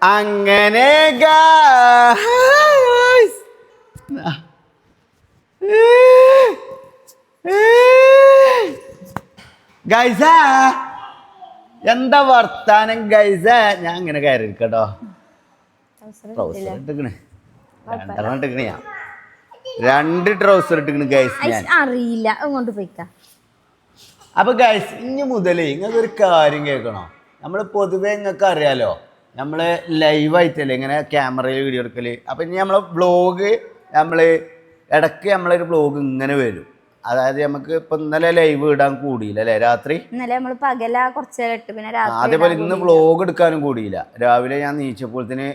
അങ്ങനെ ഗൈസ എന്താ വർത്താനം ഗൈസ ഞാൻ ഇങ്ങനെ കയറി കേട്ടോ ട്രൗസർ ഇട്ടിക്കണ് രണ്ടെണ്ണം ഇട്ടിക്കണ ഞാൻ 2 ട്രൗസർ ഇട്ടിക്കണ് ഗൈസ് ഞാൻ അറിയില്ല അങ്ങോട്ട് പോയിക്കാം. അപ്പൊ ഗൈസ് ഇനി മുതലേ നിങ്ങൾക്ക് ഒരു കാര്യം കേൾക്കണോ? നമ്മൾ പൊതുവെ നിങ്ങൾക്ക് അറിയാലോ നമ്മള് ലൈവായിട്ടല്ലേ ഇങ്ങനെ ക്യാമറയിൽ വീഡിയോ എടുക്കല്. അപ്പൊ ഇനി നമ്മളെ വ്ളോഗ് ഇടയ്ക്ക് നമ്മളൊരു വ്ളോഗ് ഇങ്ങനെ വരും. അതായത് നമുക്ക് ഇപ്പൊ ഇന്നലെ ലൈവ് ഇടാൻ കൂടിയില്ല അല്ലേ? രാത്രി ഇന്നലെ നമ്മള് പകല കുറച്ചേരട്ട് പിന്നെ അതേപോലെ ഇന്ന് വ്ളോഗ് എടുക്കാനും കൂടിയില്ല. രാവിലെ ഞാൻ നീച്ചപ്പോഴത്തിന്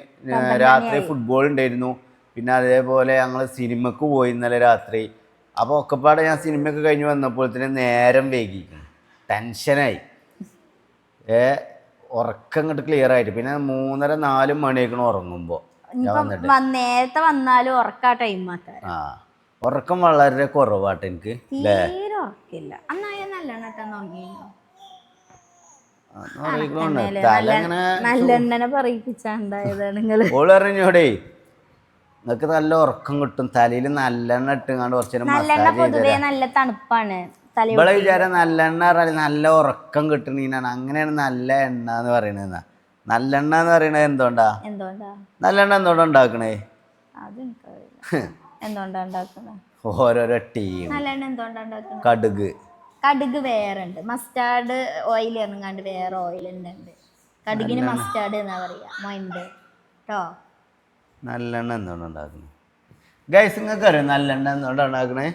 രാത്രി ഫുട്ബോൾ ഉണ്ടായിരുന്നു. പിന്നെ അതേപോലെ ഞങ്ങൾ സിനിമക്ക് പോയി ഇന്നലെ രാത്രി. അപ്പോൾ ഒക്കെപ്പാടെ ഞാൻ സിനിമയൊക്കെ കഴിഞ്ഞ് വന്നപ്പോഴത്തിന് നേരം വൈകിക്കുന്നു. ടെൻഷനായി. ഉറക്കം ഇങ്ങോട്ട് ക്ലിയർ ആയിട്ട് പിന്നെ 3:30-4 മണിയൊക്കെ ഉറങ്ങുമ്പോൾ നേരത്തെ വന്നാലും ഉറക്കാ ടൈം ആ ഉറക്കം വളരെ കുറവാട്ട് എനിക്ക്. തീരെ ഉറക്കില്ല. നല്ലെണ്ണനെ പറയിപ്പിച്ചാണ്ടായതാണ്. ഓള് പറഞ്ഞോടേ നിങ്ങൾക്ക് നല്ല ഉറക്കം കിട്ടും, തലയിൽ നല്ലെണ്ണ ഇട്ടുങ്ങാണ്ട് കുറച്ചു പൊതുവേ നല്ല തണുപ്പാണ്. ഇവിടെ വിചാരം നല്ലെണ്ണ പറഞ്ഞാൽ നല്ല ഉറക്കം കിട്ടണീനാണ്. അങ്ങനെയാണ് നല്ല എണ്ണ എന്ന് പറയണത്. നല്ലെണ്ണ എന്ന് പറയണത് എന്തുകൊണ്ടാ? നല്ലെണ്ണ എന്തുകൊണ്ടാ ഉണ്ടാക്കണേ? ഓരോരോ ടീം. കടുക് വേറെ ഉണ്ട്, മസ്റ്റാർഡ് ഓയിൽ ഇറങ്ങാണ്ട് വേറെ ഓയിൽ ഉണ്ട്. കടുകിന് മസ്റ്റാർഡ് എന്നാ പറയാ മൊയിന്റ് കേട്ടോ. നല്ലെണ്ണ എന്തുകൊണ്ടാ ഉണ്ടാക്കണേ ഗൈസ്? നിങ്ങൾക്ക് അറിയാം നല്ലെണ്ണ എന്തുകൊണ്ടാ ഉണ്ടാക്കണേ?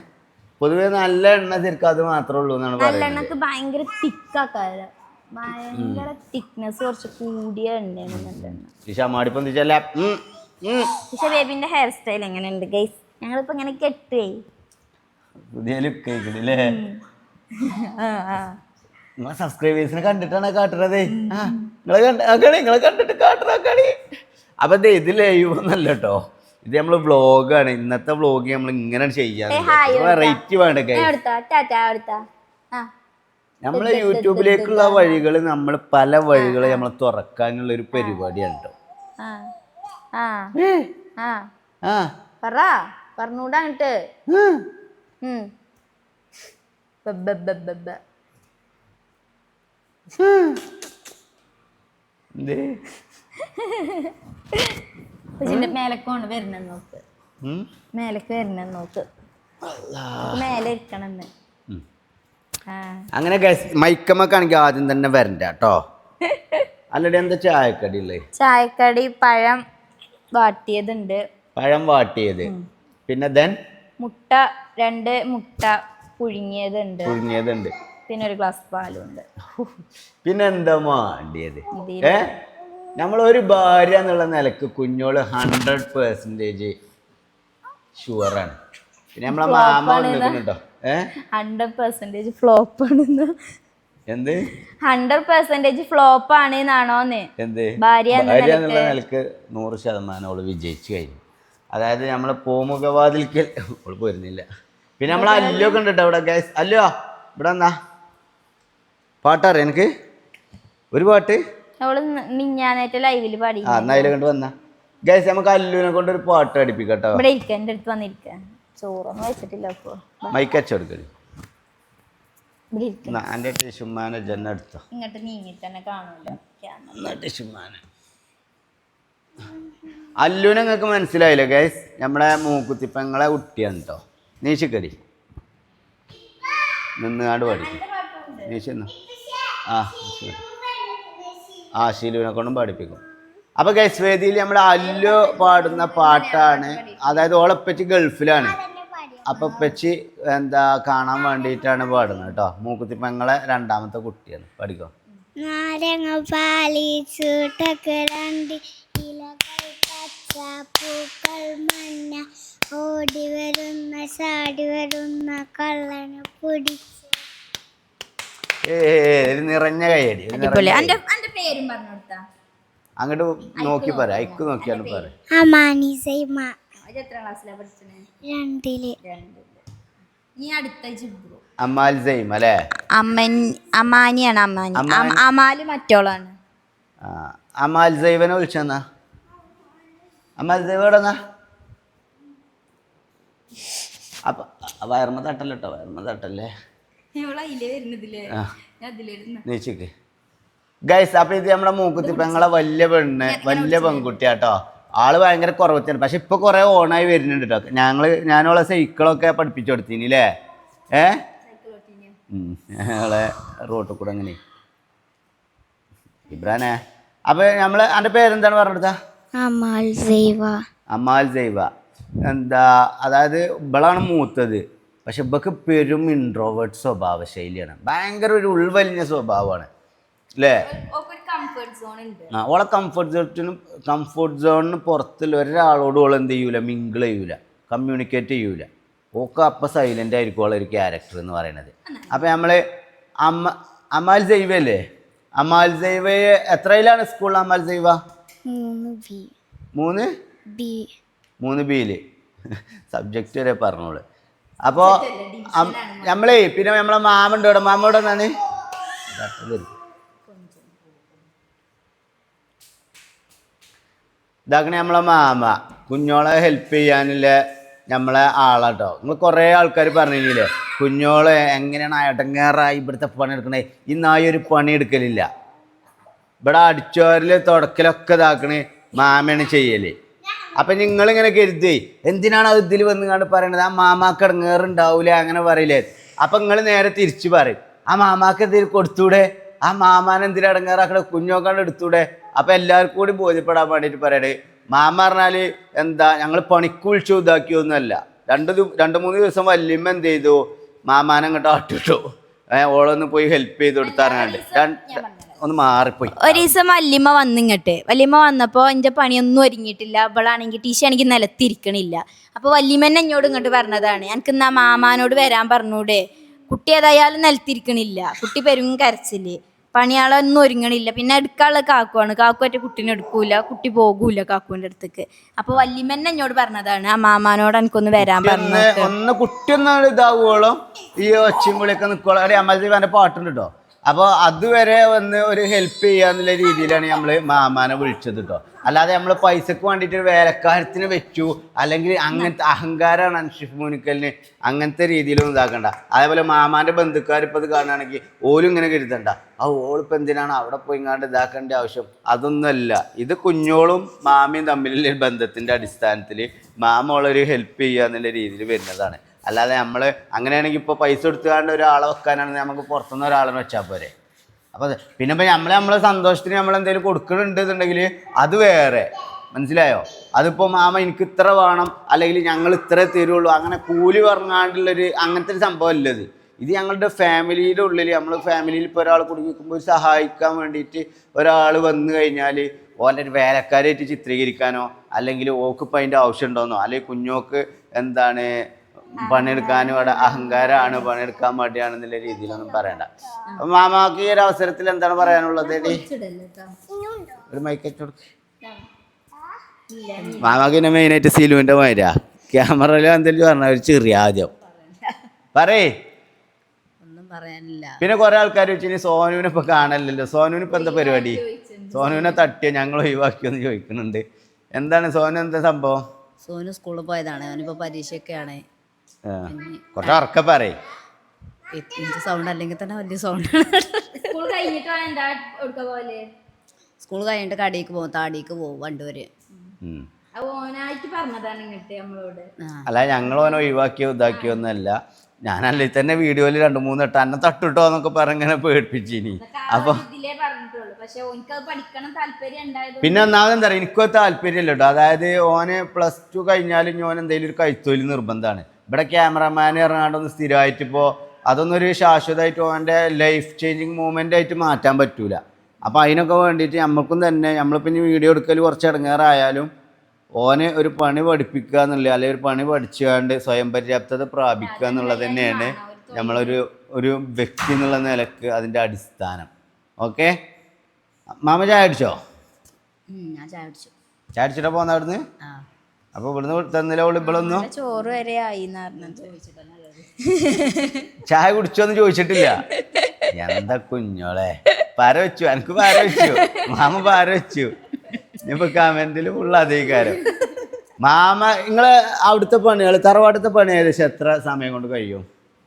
പൊതുവെ നല്ല എണ്ണ ശരിക്കും അത് മാത്രമേ ഉള്ളൂ എന്നാണ് പറയുന്നത്. നല്ലെണ്ണക്ക് ഭയങ്കര തിക്കാക്കാരം, ഭയങ്കര തിക്നെസ് കുറച്ച് കൂടിയ എണ്ണയാണ്. പക്ഷെ ബേബിന്റെ ഹെയർ സ്റ്റൈൽ എങ്ങനെയുണ്ട് ഗൈസ്? ഞങ്ങളിപ്പോ ഇങ്ങനെ കെട്ടുവേ പുതിയ ലുക്ക് ആയിക്കണല്ലേ. നിങ്ങളെ സബ്സ്ക്രൈബേഴ്സിനെ കണ്ടിട്ടാണ് കാട്ടുന്നത്. നിങ്ങളെ കണ്ടിട്ട് കാട്ടുന്നേ. അപ്പൊ ഇത് ലൈവ് ഒന്നല്ല കേട്ടോ, ഇത് നമ്മള് വ്ളോഗാണ്. ഇന്നത്തെ വ്ളോഗ് നമ്മൾ ഇങ്ങനെ ചെയ്യാൻ വെറൈറ്റി വേണ്ട. നമ്മളെ യൂട്യൂബിലേക്കുള്ള വഴികൾ നമ്മൾ പല വഴികൾ നമ്മൾ തുറക്കാനുള്ള ഒരു പരിപാടിയാണ് കേട്ടോ. പറഞ്ഞൂടാങ്ങിട്ട് മേലക്കോണ് വരുന്ന നോക്ക്, മേലക്ക് വരുന്ന നോക്ക്, മേലെ ഇരിക്കണെന്ന്. അങ്ങനെ മൈക്കമ്മക്കാണെങ്കിൽ ആദ്യം തന്നെ വരണ്ട കേട്ടോ. അല്ലടി എന്താ ചായക്കടി ഉള്ളത്? ചായക്കടി പഴം വാട്ടിയതുണ്ട്. പഴം വാട്ടിയത്, പിന്നെ മുട്ട 2 മുട്ട പുഴുങ്ങിയതുണ്ട്. പിന്നെ ഒരു ഗ്ലാസ് പാലുണ്ട്. പിന്നെ എന്താ വേണ്ടിയത്? നമ്മളൊരു ഭാര്യ എന്നുള്ള നിലക്ക് കുഞ്ഞോള് 100% ഷുവറാണ്. പിന്നെ നമ്മളെ മാമ കേട്ടോ 100% ഫ്ലോപ്പ് ആണെന്ന്. എന്ത് 100% ഫ്ലോപ്പ് ആണെന്നാണോന്ന്? എന്ത് ഭാര്യ എന്നുള്ള നിലക്ക് 100% അവള് വിജയിച്ചു കഴിഞ്ഞു. അതായത് നമ്മള് പൂമുഖവാതിൽക്കൽ അവള് പോരുന്നില്ല. പിന്നെ നമ്മളെ അല്ലൊക്കെ ഉണ്ട് കേട്ടോ ഇവിടെ ഗൈസ്. അല്ലോ ഇവിടെ എന്നാ പാട്ടറിയാം എനിക്ക് ഒരു പാട്ട് മിഞ്ഞാനായിട്ട് ലൈവില് പാടി. അതിലെ കണ്ട് വന്ന ഗൈസ് നമുക്ക് അല്ലുവിനെ കൊണ്ട് ഒരു പാട്ട് അടിപ്പിക്കട്ടോ. ഇവിടെ ഇരിക്ക, എന്റെ അടുത്ത് വന്നിരിക്ക. ചോറൊന്നും വെച്ചിട്ടില്ല. അപ്പൊ മൈക്കച്ചെടുക്കല് എന്റെ ടിഷുമാനെ ജന്നെടുത്തോ. ഇങ്ങോട്ട് നീങ്ങിട്ട് തന്നെ കാണൂല ടിഷുമാനെ. അല്ലുവിനെ നിങ്ങൾക്ക് മനസ്സിലായില്ലേ ഗൈസ്? നമ്മുടെ മൂക്കുത്തിപ്പങ്ങളെ കുട്ടിയാണ് കേട്ടോ. നീശിക്കടി നിന്നുകാണ്ട് പാടിക്കും. നീശന്നു ഷീലുവിനെ കൊണ്ടും പാടിപ്പിക്കും. അപ്പൊ ഗൈസ് വേദിയിൽ നമ്മുടെ അല്ലു പാടുന്ന പാട്ടാണ്. അതായത് ഓളപ്പച്ചി ഗൾഫിലാണ്. അപ്പൊ പെച്ചി കാണാൻ വേണ്ടിയിട്ടാണ് പാടുന്നത് കേട്ടോ. മൂക്കുത്തിപ്പങ്ങളെ 2ാമത്തെ കുട്ടിയാണ്. പഠിക്കോ. നാരങ്ങ പാലിച്ചു ടക്കരണ്ടി ഇലകൾ പച്ച പൂക്കൾ മഞ്ഞ ഓടി വരുന്ന ചാടി വരുന്ന കള്ളനെ പിടിച്ച്. നിറഞ്ഞ കൈയടി. അങ്ങോട്ട് നോക്കി പറ, അയക്ക് നോക്കിയാണ് പറ. അമാൽ സൈം അല്ലേ? അമാനിയാണ്. അമാല് മറ്റോളാണ്. അമാൽ സൈവനെ വിളിച്ചെന്നാ അമൽദേവ് എവിടെ നിന്നാ? അപ്പൊ വയർമ തട്ടല്ലോ കേട്ടോ, വയർമ തട്ടല്ലേ. നീച്ചിക്ക് ഗൈസ്. അപ്പൊ ഇത് നമ്മുടെ മൂക്കുത്തി പെങ്ങളെ വലിയ പെൺകുട്ടിയാട്ടോ. ആള് ഭയങ്കര കുറവത്തിയാണ്, പക്ഷെ ഇപ്പൊ കുറെ ഓണായി വരുന്നുണ്ട് കേട്ടോ. ഞാനോളെ സൈക്കിളൊക്കെ പഠിപ്പിച്ചു കൊടുത്തിനില്ലേ? ഞങ്ങളെ റോട്ടിൽ കൂടെ അങ്ങനെ ഇബ്രാനെ. അപ്പൊ നമ്മള് എൻ്റെ പേരെന്താണ് പറഞ്ഞെടുത്താ? അമാൽ സൈവ. എന്താ അതായത് ഇവളാണ് മൂത്തത്, പക്ഷെ ഇവക്ക് പെരും ഇൻട്രോവേർട്ട് സ്വഭാവ ശൈലിയാണ്, ഭയങ്കര ഒരു ഉൾവലിഞ്ഞ സ്വഭാവമാണ് അല്ലേ? ഓളെ കംഫർട്ട് സോണിന് പുറത്തുള്ള ഒരാളോട് ഓൾ എന്ത് ചെയ്യൂല, മിങ്കിൾ ചെയ്യൂല, കമ്മ്യൂണിക്കേറ്റ് ചെയ്യൂല. ഓക്കെ അപ്പം സൈലൻ്റ് ആയിരിക്കും ഓളൊരു ക്യാരക്ടർ എന്ന് പറയുന്നത്. അപ്പം നമ്മൾ അമാൽ സൈവ അല്ലേ? അമാൽ സൈവ എത്രയിലാണ് സ്കൂളിൽ അമാൽ സൈവ? 3 ബിയില് സബ്ജക്റ്റ് വരെ പറഞ്ഞോളൂ. അപ്പോൾ നമ്മളേ പിന്നെ നമ്മളെ മാമുണ്ട് ഇവിടെ. മാമ ഇവിടെ നിന്നാണ് ഇതാക്കണേ നമ്മളെ മാമ. കുഞ്ഞോളെ ഹെൽപ്പ് ചെയ്യാനുള്ള നമ്മളെ ആളാട്ടോ. നിങ്ങൾ കുറേ ആൾക്കാർ പറഞ്ഞില്ലേ കുഞ്ഞോളെ എങ്ങനെയാണ് അടങ്ങാറായി ഇവിടുത്തെ പണി എടുക്കണേ. ഈ നായ ഒരു പണി എടുക്കലില്ല. ഇവിടെ അടിച്ചോരിൽ തുടക്കലൊക്കെ ഇതാക്കണേ മാമയാണ് ചെയ്യല്. അപ്പം നിങ്ങളിങ്ങനെ കരുതി എന്തിനാണ് അത് ഇതിൽ വന്നുകൊണ്ട് പറയണത്, ആ മാമാക്ക് ഇടങ്ങേറുണ്ടാവൂലേ അങ്ങനെ പറയില്ലേ. അപ്പം നിങ്ങൾ നേരെ തിരിച്ചു പറയും, ആ മാമാക്ക് എന്തെങ്കിലും കൊടുത്തൂടെ, ആ മാമാനെ എന്തിനാ ഇടങ്ങേറാക്കണ, കുഞ്ഞോക്കാണ്ട് എടുത്തൂടെ. അപ്പം എല്ലാവർക്കും കൂടി ബോധ്യപ്പെടാൻ വേണ്ടിയിട്ട് പറയണേ. മാമ പറഞ്ഞാൽ എന്താ, ഞങ്ങൾ പണിക്ക് വിളിച്ചു ഇതാക്കിയൊന്നുമല്ല. 2-3 ദിവസം വല്യമ്മ എന്ത് ചെയ്തു, മാമാനെ അങ്ങോട്ട് ആട്ടിട്ടു. ഓളൊന്ന് പോയി ഹെൽപ്പ് ചെയ്ത് കൊടുത്താറുണ്ട്. ഒന്ന് മാറിപ്പോയി. ഒരു ദിവസം വല്യമ്മ വന്നപ്പോ എന്റെ പണിയൊന്നും ഒരുങ്ങിയിട്ടില്ല. അവളാണെങ്കിൽ ടീഷാണെങ്കിൽ നിലത്തിരിക്കണില്ല. അപ്പൊ വല്യമ്മന്നെ എന്നോട് ഇങ്ങോട്ട് പറഞ്ഞതാണ്, എനിക്ക് എന്നാ മാമാനോട് വരാൻ പറഞ്ഞൂടെ, കുട്ടി ഏതായാലും നിലത്തിരിക്കണില്ല, കുട്ടി പെരും കരച്ചില്, പണിയാളൊന്നും ഒരുങ്ങണില്ല, പിന്നെ എടുക്കാനുള്ള കാക്കുവാണ്, കാക്കുവായിട്ട് കുട്ടീനെ എടുക്കൂല, കുട്ടി പോകൂല കാക്കുവിന്റെ അടുത്തേക്ക്. അപ്പൊ വല്യമ്മന്നെ എന്നോട് പറഞ്ഞതാണ്, ആ മാമാനോട് എനിക്കൊന്ന് വരാൻ പറഞ്ഞു. ഒന്ന് കുട്ടി ഒന്നും ഇതാവുകയോളം ഈ ഒച്ചയും വിളിയൊക്കെ നിൽക്കോളാം. അമൽദേവന്റെ പാട്ടുണ്ട് കേട്ടോ. അപ്പോൾ അതുവരെ വന്ന് ഒരു ഹെൽപ്പ് ചെയ്യാന്നുള്ള രീതിയിലാണ് നമ്മൾ മാമാനെ വിളിച്ചത് കേട്ടോ. അല്ലാതെ നമ്മൾ പൈസക്ക് വേണ്ടിയിട്ട് വേലക്കാരത്തിന് വെച്ചു അല്ലെങ്കിൽ അങ്ങനത്തെ അഹങ്കാരമാണ് അൻഷിഫ് മുനിക്കലിന്. അങ്ങനത്തെ രീതിയിലൊന്നും ഇതാക്കണ്ട. അതേപോലെ മാമാൻ്റെ ബന്ധുക്കാർ ഇപ്പോൾ ഇത് കാണുകയാണെങ്കിൽ ഓലും ഇങ്ങനെ കരുതണ്ട, ആ ഓളിപ്പോൾ എന്തിനാണ് അവിടെ പോയി ഇങ്ങാണ്ട് ഇതാക്കേണ്ട ആവശ്യം, അതൊന്നുമല്ല. ഇത് കുഞ്ഞോളും മാമയും തമ്മിലുള്ള ബന്ധത്തിൻ്റെ അടിസ്ഥാനത്തിൽ മാമ ഓളൊരു ഹെൽപ്പ് ചെയ്യുക എന്നുള്ള രീതിയിൽ വരുന്നതാണ്. അല്ലാതെ നമ്മൾ അങ്ങനെയാണെങ്കിൽ ഇപ്പോൾ പൈസ കൊടുത്തുകൊണ്ട് ഒരാളെ വെക്കാനാണെങ്കിൽ നമുക്ക് പുറത്തുനിന്ന് ഒരാളെ വെച്ചാൽ പോരെ. അപ്പോൾ പിന്നെ ഇപ്പോൾ നമ്മളെ സന്തോഷത്തിന് നമ്മളെന്തെങ്കിലും കൊടുക്കുന്നുണ്ട് എന്നുണ്ടെങ്കിൽ അത് വേറെ, മനസ്സിലായോ? അതിപ്പോൾ മാമ എനിക്ക് ഇത്ര വേണം അല്ലെങ്കിൽ ഞങ്ങൾ ഇത്ര തരുള്ളൂ അങ്ങനെ കൂലി പറഞ്ഞാണ്ടുള്ളൊരു അങ്ങനത്തെ ഒരു സംഭവം അല്ലത്. ഇത് ഞങ്ങളുടെ ഫാമിലിയുടെ ഉള്ളിൽ നമ്മൾ ഫാമിലിയിൽ ഇപ്പോൾ ഒരാൾ കുടുങ്ങിക്കുമ്പോൾ സഹായിക്കാൻ വേണ്ടിയിട്ട് ഒരാൾ വന്നു കഴിഞ്ഞാൽ ഓലൊരു വേലക്കാരായിട്ട് ചിത്രീകരിക്കാനോ അല്ലെങ്കിൽ ഓക്കിപ്പോൾ അതിൻ്റെ ആവശ്യമുണ്ടോയെന്നോ അല്ലെങ്കിൽ കുഞ്ഞോക്ക് എന്താണ് പണിയെടുക്കാനും ഇവിടെ അഹങ്കാരമാണ്, പണിയെടുക്കാൻ മടിയാണെന്നുള്ള രീതിയിലൊന്നും പറയണ്ട. അപ്പം മാമാക്ക് ഈ ഒരു അവസരത്തിൽ എന്താണ് പറയാനുള്ളത്? ഒരു മൈക്കറ്റ് കൊടുക്ക്. മാമാക്ക് പിന്നെ മെയിനായിട്ട് സിലുവിൻ്റെ മാതിരിയാ ക്യാമറയിൽ എന്തെങ്കിലും പറഞ്ഞ ഒരു ചെറിയ ആദ്യം പറയേ. ഒന്നും പറയാനില്ല. പിന്നെ കുറെ ആൾക്കാർ വെച്ചിന് സോനുവിനെ ഇപ്പൊ കാണല്ലോ. സോനുവിന് ഇപ്പൊ എന്താ പരിപാടി? സോനുവിനെ തട്ടിയോ ഞങ്ങൾ ഒഴിവാക്കിയോന്ന് ചോദിക്കുന്നുണ്ട്. എന്താണ് സോനു, എന്താ സംഭവം? സോനു സ്കൂളിൽ പോയതാണ്, അവനിപ്പോ പരീക്ഷയൊക്കെയാണ്. കുറച്ച് ഉറക്കെ പറയേ. സൗണ്ട് അല്ലെങ്കിൽ തന്നെ വലിയ സൗണ്ട്. സ്കൂൾ കഴിഞ്ഞിട്ട് കടയിലേക്ക് പോകും, താടിക്ക് പോകും വണ്ടൂര്. അല്ല ഞങ്ങൾ ഓനെ ഒഴിവാക്കിയോ ഇതാക്കിയൊന്നല്ല. ഞാനല്ലേ തന്നെ വീഡിയോയിൽ 2-3 വട്ടം എന്നെ തട്ടുട്ടോ എന്നൊക്കെ പറഞ്ഞങ്ങനെ പേടിപ്പിച്ചിനി. അപ്പൊ പിന്നെ ഒന്നാമത് എന്താ പറയുക, എനിക്കും താല്പര്യമില്ല കേട്ടോ. അതായത് ഓന് +2 കഴിഞ്ഞാലും ഓൻ എന്തെങ്കിലും ഒരു കൈത്തൊഴിൽ നിർബന്ധമാണ്. ഇവിടെ ക്യാമറമാൻ ഇറങ്ങാണ്ടൊന്ന് സ്ഥിരമായിട്ട് ഇപ്പോൾ അതൊന്നും ഒരു ശാശ്വതമായിട്ട് ഓൻ്റെ ലൈഫ് ചേഞ്ചിങ് മൂവ്മെൻ്റ് ആയിട്ട് മാറ്റാൻ പറ്റൂല. അപ്പോൾ അതിനൊക്കെ വേണ്ടിയിട്ട് നമ്മൾക്കും തന്നെ നമ്മളിപ്പോൾ ഇനി വീഡിയോ എടുക്കൽ കുറച്ച് ഇടങ്ങേറായാലും ഓന് ഒരു പണി പഠിപ്പിക്കുക എന്നുള്ള അല്ലെങ്കിൽ ഒരു പണി പഠിച്ചുകൊണ്ട് സ്വയം പര്യാപ്തത പ്രാപിക്കുക എന്നുള്ളത് തന്നെയാണ് നമ്മളൊരു വ്യക്തി എന്നുള്ള നിലക്ക് അതിൻ്റെ അടിസ്ഥാനം. ഓക്കെ മാമ ചായ അടിച്ചോ? ചായ അടിച്ചിട്ടാ പോകുന്ന അവിടുന്ന്? അപ്പോൾ ഇവിടുന്ന് തന്നില്ല ഇവളൊന്നും ചോറ് വരെ ആയി. ചായ കുടിച്ചോന്ന് ചോദിച്ചിട്ടില്ല. എന്താ കുഞ്ഞോളെ പാര വെച്ചു, എനിക്ക് പാര വെച്ചു, മാമ പാര വെച്ചു. ഇനിയിപ്പോൾ കമൻറ്റിൽ ഫുള്ള് അധികാരം. മാമ നിങ്ങളെ അവിടുത്തെ പണികൾ തറവാട്ടത്തെ പണി ഏകദേശം എത്ര സമയം കൊണ്ട് കഴിയും?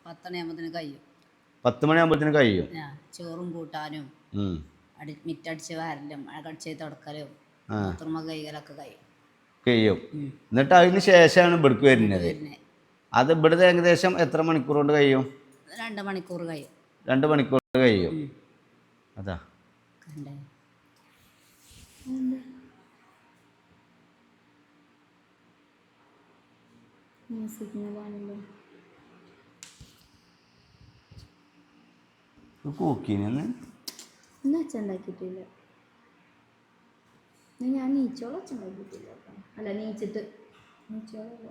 10 മണിയാകുമ്പോഴത്തേന് കഴിയും. 10 മണിയാകുമ്പോഴത്തേന് കഴിയും. ചോറും കൂട്ടാനും മിറ്റടിച്ച് വാരലും അകടിച്ച് തുടക്കലും ബാത്റൂം കൈകലൊക്കെ കഴിയും. എന്നിട്ട് അതിന് ശേഷമാണ് ഇവിടേക്ക് വരുന്നത്. അത് ഇവിടുത്തെ ഏകദേശം എത്ര മണിക്കൂർ കൊണ്ട് കഴിയും? 2 മണിക്കൂർ കഴിയും. 2 മണിക്കൂർ കഴിയും. അതാ കൂക്കിനെന്ന് ഉണ്ടാക്കിയിട്ടില്ല. ഞാൻ നീച്ചോളം ഉണ്ടാക്കിയിട്ടില്ല. അല്ല നീച്ചിട്ട് നീച്ചോളല്ല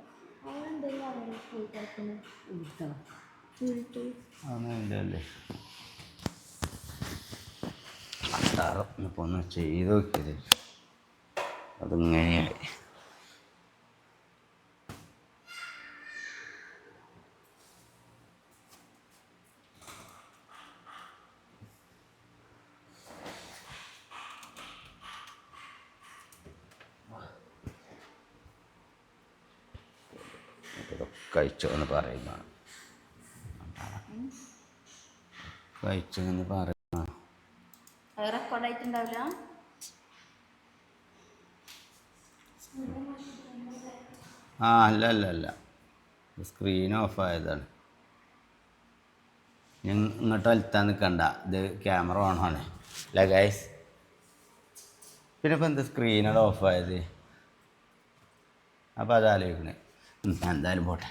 അല്ലേ ഇപ്പൊ ഒന്ന് ചെയ്ത് നോക്കിയത് അതിങ്ങനെയായി. കഴിച്ചോ എന്ന് പറയുന്നതാണ്. കഴിച്ചോ എന്ന് പറയുന്ന റെക്കോർഡായിട്ടുണ്ടാവില്ല. അല്ല സ്ക്രീൻ ഓഫ് ആയതാണ്. ഇങ്ങോട്ട് വലുത്താൻ നിൽക്കണ്ട, ഇത് ക്യാമറ ഓണാണ് അല്ലേ ഗൈസ്? പിന്നെ ഇപ്പം എന്താ സ്ക്രീനോട് ഓഫായത്? അപ്പോൾ അതാലോചിക്കണേ. എന്തായാലും പോട്ടെ.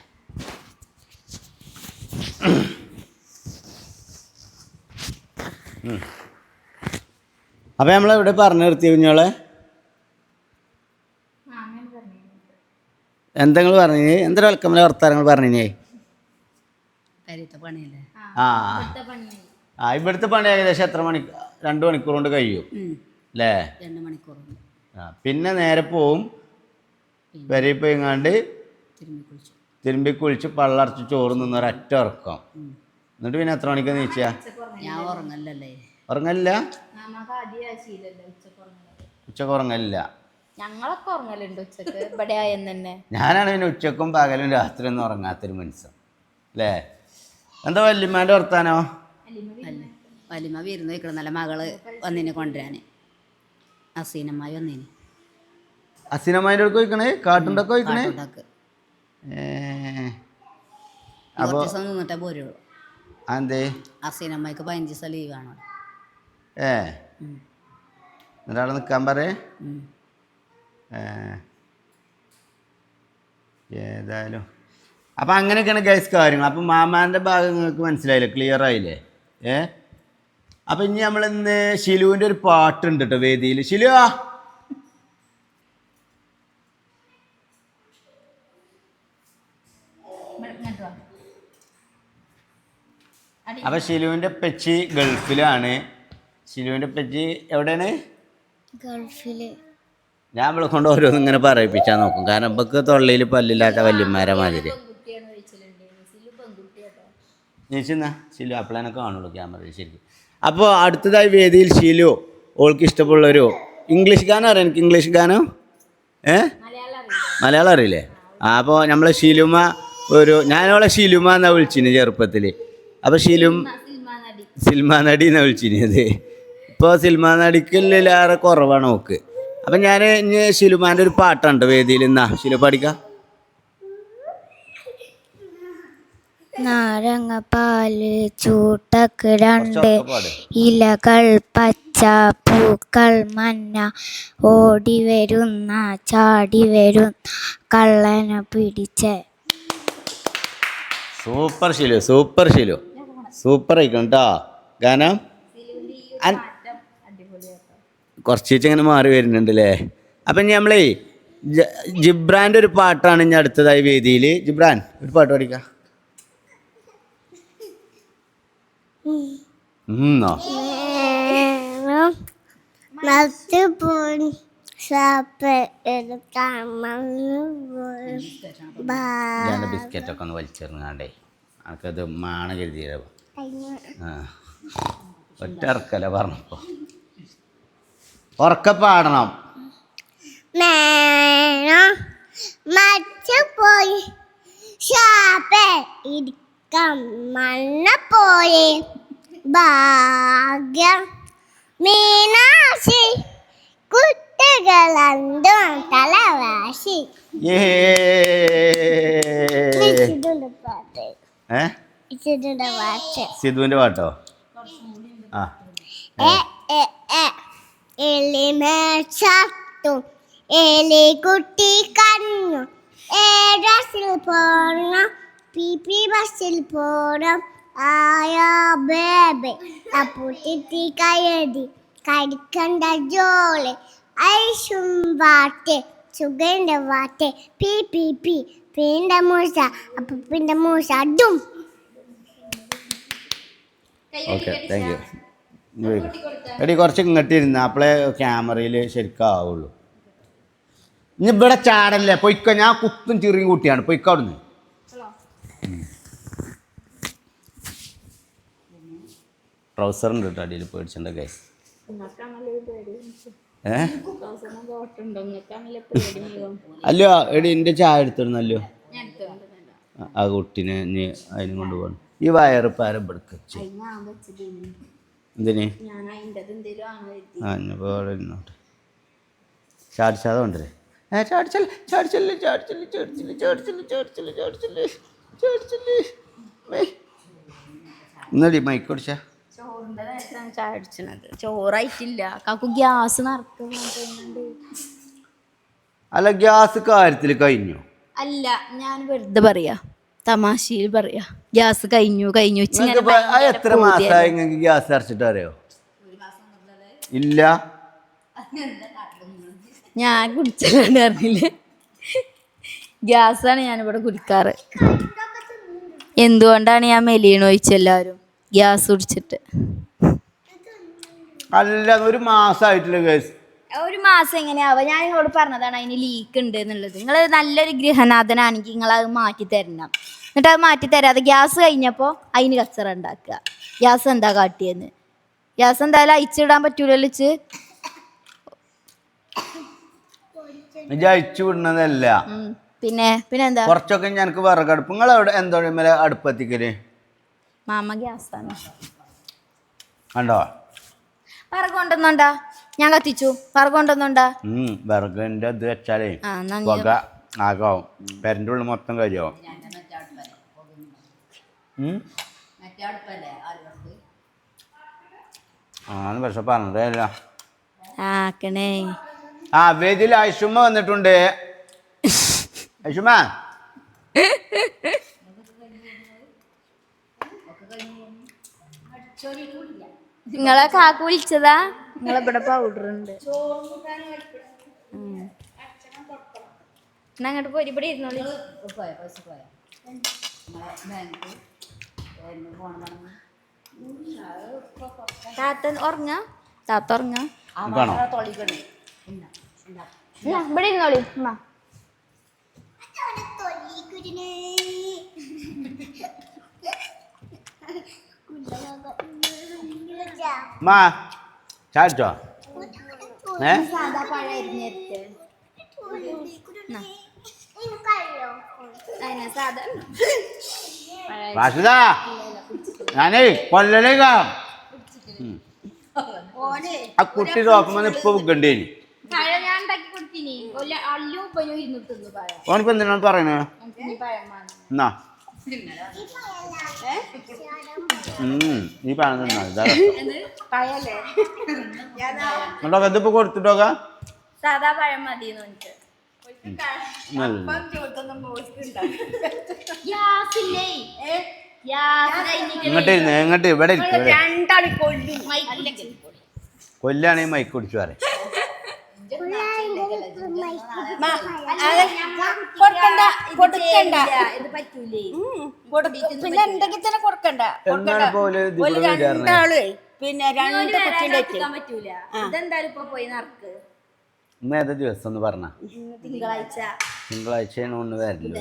അപ്പം നമ്മളെവിടെ പറഞ്ഞു നിർത്തി കുഞ്ഞോളെ? എന്തെങ്ങൾ പറഞ്ഞേ? എന്തൊരു വെൽക്കമിലെ വർത്താനങ്ങൾ പറഞ്ഞേ? ഇവിടുത്തെ പണി ഏകദേശം എത്ര മണി? 2 മണിക്കൂർ കൊണ്ട് കഴിയും അല്ലേ? 2 മണിക്കൂർ. പിന്നെ നേരെ പോവും വരയിൽ പോയി എങ്ങാണ്ട് തിരുമ്പി കുളിച്ച് പള്ളറച്ച് ചോറ് നിന്നൊരൊറ്റ ഉറക്കം. എന്നിട്ട് പിന്നെ എത്ര മണിക്കാണ് നീച്ചാ? ഞാൻ ഉറങ്ങല്ലേ. ഉറങ്ങലില്ല? ഉച്ചക്ക് ഉറങ്ങലില്ല. ഞങ്ങളൊക്കെ ഉറങ്ങലുണ്ട് ഉച്ചക്ക്. ഇവിടെ ആയെന്ന് തന്നെ ഞാനാണ് പിന്നെ ഉച്ചക്കും പകലും രാത്രി ഒന്നും ഉറങ്ങാത്തൊരു മനുഷ്യൻ അല്ലേ? എന്താ വല്യമ്മാൻ്റെ വർത്താനോ? വലിയമ്മ വിരുന്ന് വയ്ക്കണം. നല്ല മകള് വന്നിനെ കൊണ്ടുവരാന്. അസീനമ്മായി വന്നേന്. അസീനമ്മാൻ്റെ അടുത്ത് പോയിക്കണേ? കാട്ടുണ്ടൊക്കെ പോയിക്കണേ? കുറച്ച് ദിവസം നിന്നിട്ടേ പോരുള്ളൂ. അതെന്തേ? അസീനമ്മയ്ക്ക് 15 ദിവസം ലീവാണ്. എന്നിട്ടാണ് നിൽക്കാൻ പറയേ? ഏതായാലും അപ്പം അങ്ങനെയൊക്കെയാണ് ഗൈസ് കാര്യങ്ങൾ. അപ്പം മാമാൻ്റെ ഭാഗം നിങ്ങൾക്ക് മനസ്സിലായില്ലേ? ക്ലിയർ ആയില്ലേ? അപ്പം ഇനി നമ്മളിന്ന് ഷിലുവിൻ്റെ ഒരു പാട്ടുണ്ട് കേട്ടോ വേദിയിൽ. ഷിലു അപ്പം ഷിലുവിൻ്റെ പെച്ചി ഗൾഫിലാണ്. ഷിലുവിൻ്റെ പെച്ചി എവിടെയാണ്? ഗൾഫില്. ഞാൻ ഇവിടെ കൊണ്ട് ഓരോന്നും ഇങ്ങനെ പറയിപ്പിച്ചാൽ നോക്കും. കാരണം ഇപ്പൊക്കെ തൊള്ളയിൽ പല്ലില്ലാത്ത വല്യന്മാരെ മാതിരി. ചേച്ചിന്നാ ഷിലു അപ്പളേനെ കാണുള്ളൂ ക്യാമറയിൽ ശരിക്കും. അപ്പോൾ അടുത്തതായി വേദിയിൽ ഷിലു ഓൾക്ക് ഇഷ്ടമുള്ളൊരു ഇംഗ്ലീഷ് ഗാനം അറിയാം. എനിക്ക് ഇംഗ്ലീഷ് ഗാനം മലയാളം അറിയില്ലേ? അപ്പോൾ നമ്മളെ ഷിലുമ ഞാനവളെ ഷിലുമ എന്നാണ് വിളിച്ചിന് ചെറുപ്പത്തിൽ. അപ്പോൾ സിൽമാ നടി എന്നാണ് വിളിച്ചിരുന്നത്. ഇപ്പോൾ സിൽമാ നടിക്കല്ലേറെ കുറവാണ് ഓക്ക്. അപ്പം ഞാൻ ഇനി ഷിലുമാൻ്റെ ഒരു പാട്ടുണ്ട് വേദിയിൽ. എന്നാ ഷിലു പാടിക്കാം. നാരങ്ങപ്പാല് ചൂട്ടക്ക് 2 ഇലകൾ പച്ച പൂക്കൾ മഞ്ഞ ഓടി വരുന്ന ചാടി വരും കള്ളനെ പിടിച്ച്. Super Shilu, super Shilu, super ആയിക്കണം കേട്ടോ ഗാനം. കുറച്ചിങ്ങനെ മാറി വരുന്നുണ്ട് അല്ലേ? അപ്പം നമ്മളേ ജിബ്രാൻ്റെ ഒരു പാട്ടാണ് ഇനി അടുത്തതായി വേദിയിൽ. ജിബ്രാൻ ഒരു പാട്ട് പാടിക്കാം. ബിസ്ക്കറ്റൊക്കെ ഒന്ന് വലിച്ചെറിഞ്ഞാണ്ടേ എനിക്കത് മാണ് കരുതിയ ഒറ്റ ഇറക്കല്ല പറഞ്ഞപ്പോ. ഉറക്കെ പാടണം. മച്ച പോയി ഷാപ്പേ ഇരിക്കാം മണ്ണ പോയി ഭാഗ്യം മീനാശി കുട്ടികളന്തോ തലവാശി പാട്ട് സിധുവിന്റെ പാട്ടോ ആ എലിമേച്ചത്തു എലിക്കുട്ടി കണ്ണു ഏഴസിൽ പോണം പിപി ബസ്സിൽ പോണം ആയാ ബേബെ അപ്പുട്ടി കയറി കടിക്കണ്ട ജോളി ഐഷും വാട്ടെ സുഗന്റെ വാട്ടെ പി പി പി പിന്നെ മൂസ അപ്പുപ്പിന്റെ മൂസ ഡും. ഓക്കെ താങ്ക് യു എടി കുറച്ച് ഇങ്ങോട്ട് ഇരുന്ന് അപ്പോളെ ക്യാമറയിൽ ശരിക്കും ആവുള്ളൂ. ഇനി ഇവിടെ ചാടല്ലേ പൊയ്ക്കോ, ഞാൻ കുത്തും ചെറിയ കുട്ടിയാണ്, പൊയ്ക്കോ അവിടുന്ന്. ട്രൗസർ ഉണ്ട് കേട്ടോ അടിയിൽ, പേടിച്ചണ്ട ഗൈസ്. അല്ലോ എടി എൻ്റെ ചായ എടുത്തിരുന്നല്ലോ ആ കുട്ടീനെ നീ അതിനും കൊണ്ട് പോകണം. ഈ വയറ് പാരം പെടുക്ക എന്തിന് ആ ഇനിയിപ്പോൾ അവിടെ ഇരുന്നോട്ടെ. ചാടിച്ചാതെ കൊണ്ടല്ലേ ചാടിച്ചല്ലേ ചാടിച്ചല്ലേ ചാടിച്ചല്ലേ ചാടിച്ചല്ലേ ചാടിച്ചല്ലേ ചാടിച്ചല്ലേ ചാടിച്ചല്ലേ ചാടിച്ചല്ലേ ഇന്നടി മൈക്ക് കുടിച്ചാ ചോറിന്റെ നേരത്താണ് ചായ അടിച്ചത്. ചോറായിട്ടില്ല കാക്കു, ഗ്യാസ് നിറക്കുന്നുണ്ട്. അല്ല ഗ്യാസ് കാര്യത്തിൽ കഴിഞ്ഞു അല്ല, ഞാൻ വെറുതെ പറയാ, തമാശയിൽ പറയാ, ഗ്യാസ് കഴിഞ്ഞു കഴിഞ്ഞു. എത്ര മാസമായി നിങ്ങൾക്ക് ഗ്യാസ് അടച്ചിട്ട് അറിയോ? ഇല്ല, ഞാൻ കുടിച്ചിട്ടുണ്ട് അറിയില്ലേ. ഗ്യാസാണ് ഞാനിവിടെ കുടിക്കാറ്. എന്തുകൊണ്ടാണ് ഞാൻ മെലിയണ ചോദിച്ചെല്ലാവരും ഗ്യാസ് കുടിച്ചിട്ട്. അല്ല ഒരു മാസമായിട്ടില്ല ഗ്യാസ്. ഒരു മാസം എങ്ങനെയാവുക? ഞാൻ നിങ്ങളോട് പറഞ്ഞതാണ് അതിന് ലീക്ക് ഉണ്ട് എന്നുള്ളത്. നിങ്ങൾ നല്ലൊരു ഗൃഹനാഥനാണെങ്കിൽ നിങ്ങളത് മാറ്റി തരണം. എന്നിട്ട് അത് മാറ്റി തരാതെ ഗ്യാസ് കഴിഞ്ഞപ്പോൾ അതിന് കച്ചറ ഉണ്ടാക്കുക. ഗ്യാസ് എന്താ കാട്ടിയെന്ന്. ഗ്യാസ് എന്തായാലും അയച്ചിടാൻ പറ്റൂലല്ലോ. അയച്ചു വിടുന്നതല്ല, പിന്നെന്താ കുറച്ചൊക്കെ ഞങ്ങൾക്ക് വിറകടുപ്പ്. നിങ്ങൾ അവിടെ എന്തോ മേലെ അടുപ്പത്തിക്കല്? മാമ ഗ്യാസാണ് കണ്ടോ? വിറക് കൊണ്ടുവന്നോണ്ടാ, ഞാൻ കത്തിച്ചു. വിറക് കൊണ്ടുവന്നോണ്ടാ. വിറകിൻ്റെ ഇത് വെച്ചാലേ പുക ആകാവും, പെരൻ്റെ ഉള്ളിൽ മൊത്തം കാര്യമാവും. ആന്ന് പക്ഷെ പറഞ്ഞതല്ല. ആക്കണേ. ആ വേദിയിൽ ഐഷുമ്മ വന്നിട്ടുണ്ട്. ഐഷുമ്മ നിങ്ങളെ കാക്കു വിളിച്ചതാ? നിങ്ങളെ ഇവിടെ പൗഡർ ഉണ്ട്. എന്നാ അങ്ങോട്ട് പോയി ഇവിടെ ഇരുന്നോളി. താത്ത ഉറങ്ങ, താത്ത ഉറങ്ങ. ഇവിടെ ഇരുന്നോളി. മാ ചാടിച്ചോ? ഞാനേ കൊല്ലലേക്കാ ആ കുട്ടി നോക്കുമ്പോ ഇപ്പൊ ബുക്കണ്ടേനി. ഓനിപ്പോ എന്തിനാണ് പറയണേ? എന്നാ ഈ പഴം തിന്നാ ഇതൊക്കെ ഇതിപ്പോ കൊടുത്തിട്ടോക്കാ. സാധാ പഴം മതി. ഇങ്ങോട്ട് ഇവിടെ കൊല്ലാണെങ്കിൽ മൈക്ക് കുടിച്ചു പറയും. പിന്നെ എന്തെങ്കിലും തന്നെ കൊടുക്കണ്ട. പിന്നെ രണ്ട് പറ്റൂല. ഇതെന്തായാലും ഇപ്പൊ പോയി നടക്ക്. ഇന്ന് ഏതാ ദിവസം ഒന്ന് പറഞ്ഞ? തിങ്കളാഴ്ച. തിങ്കളാഴ്ചയാണ് ഒന്ന് വരില്ല.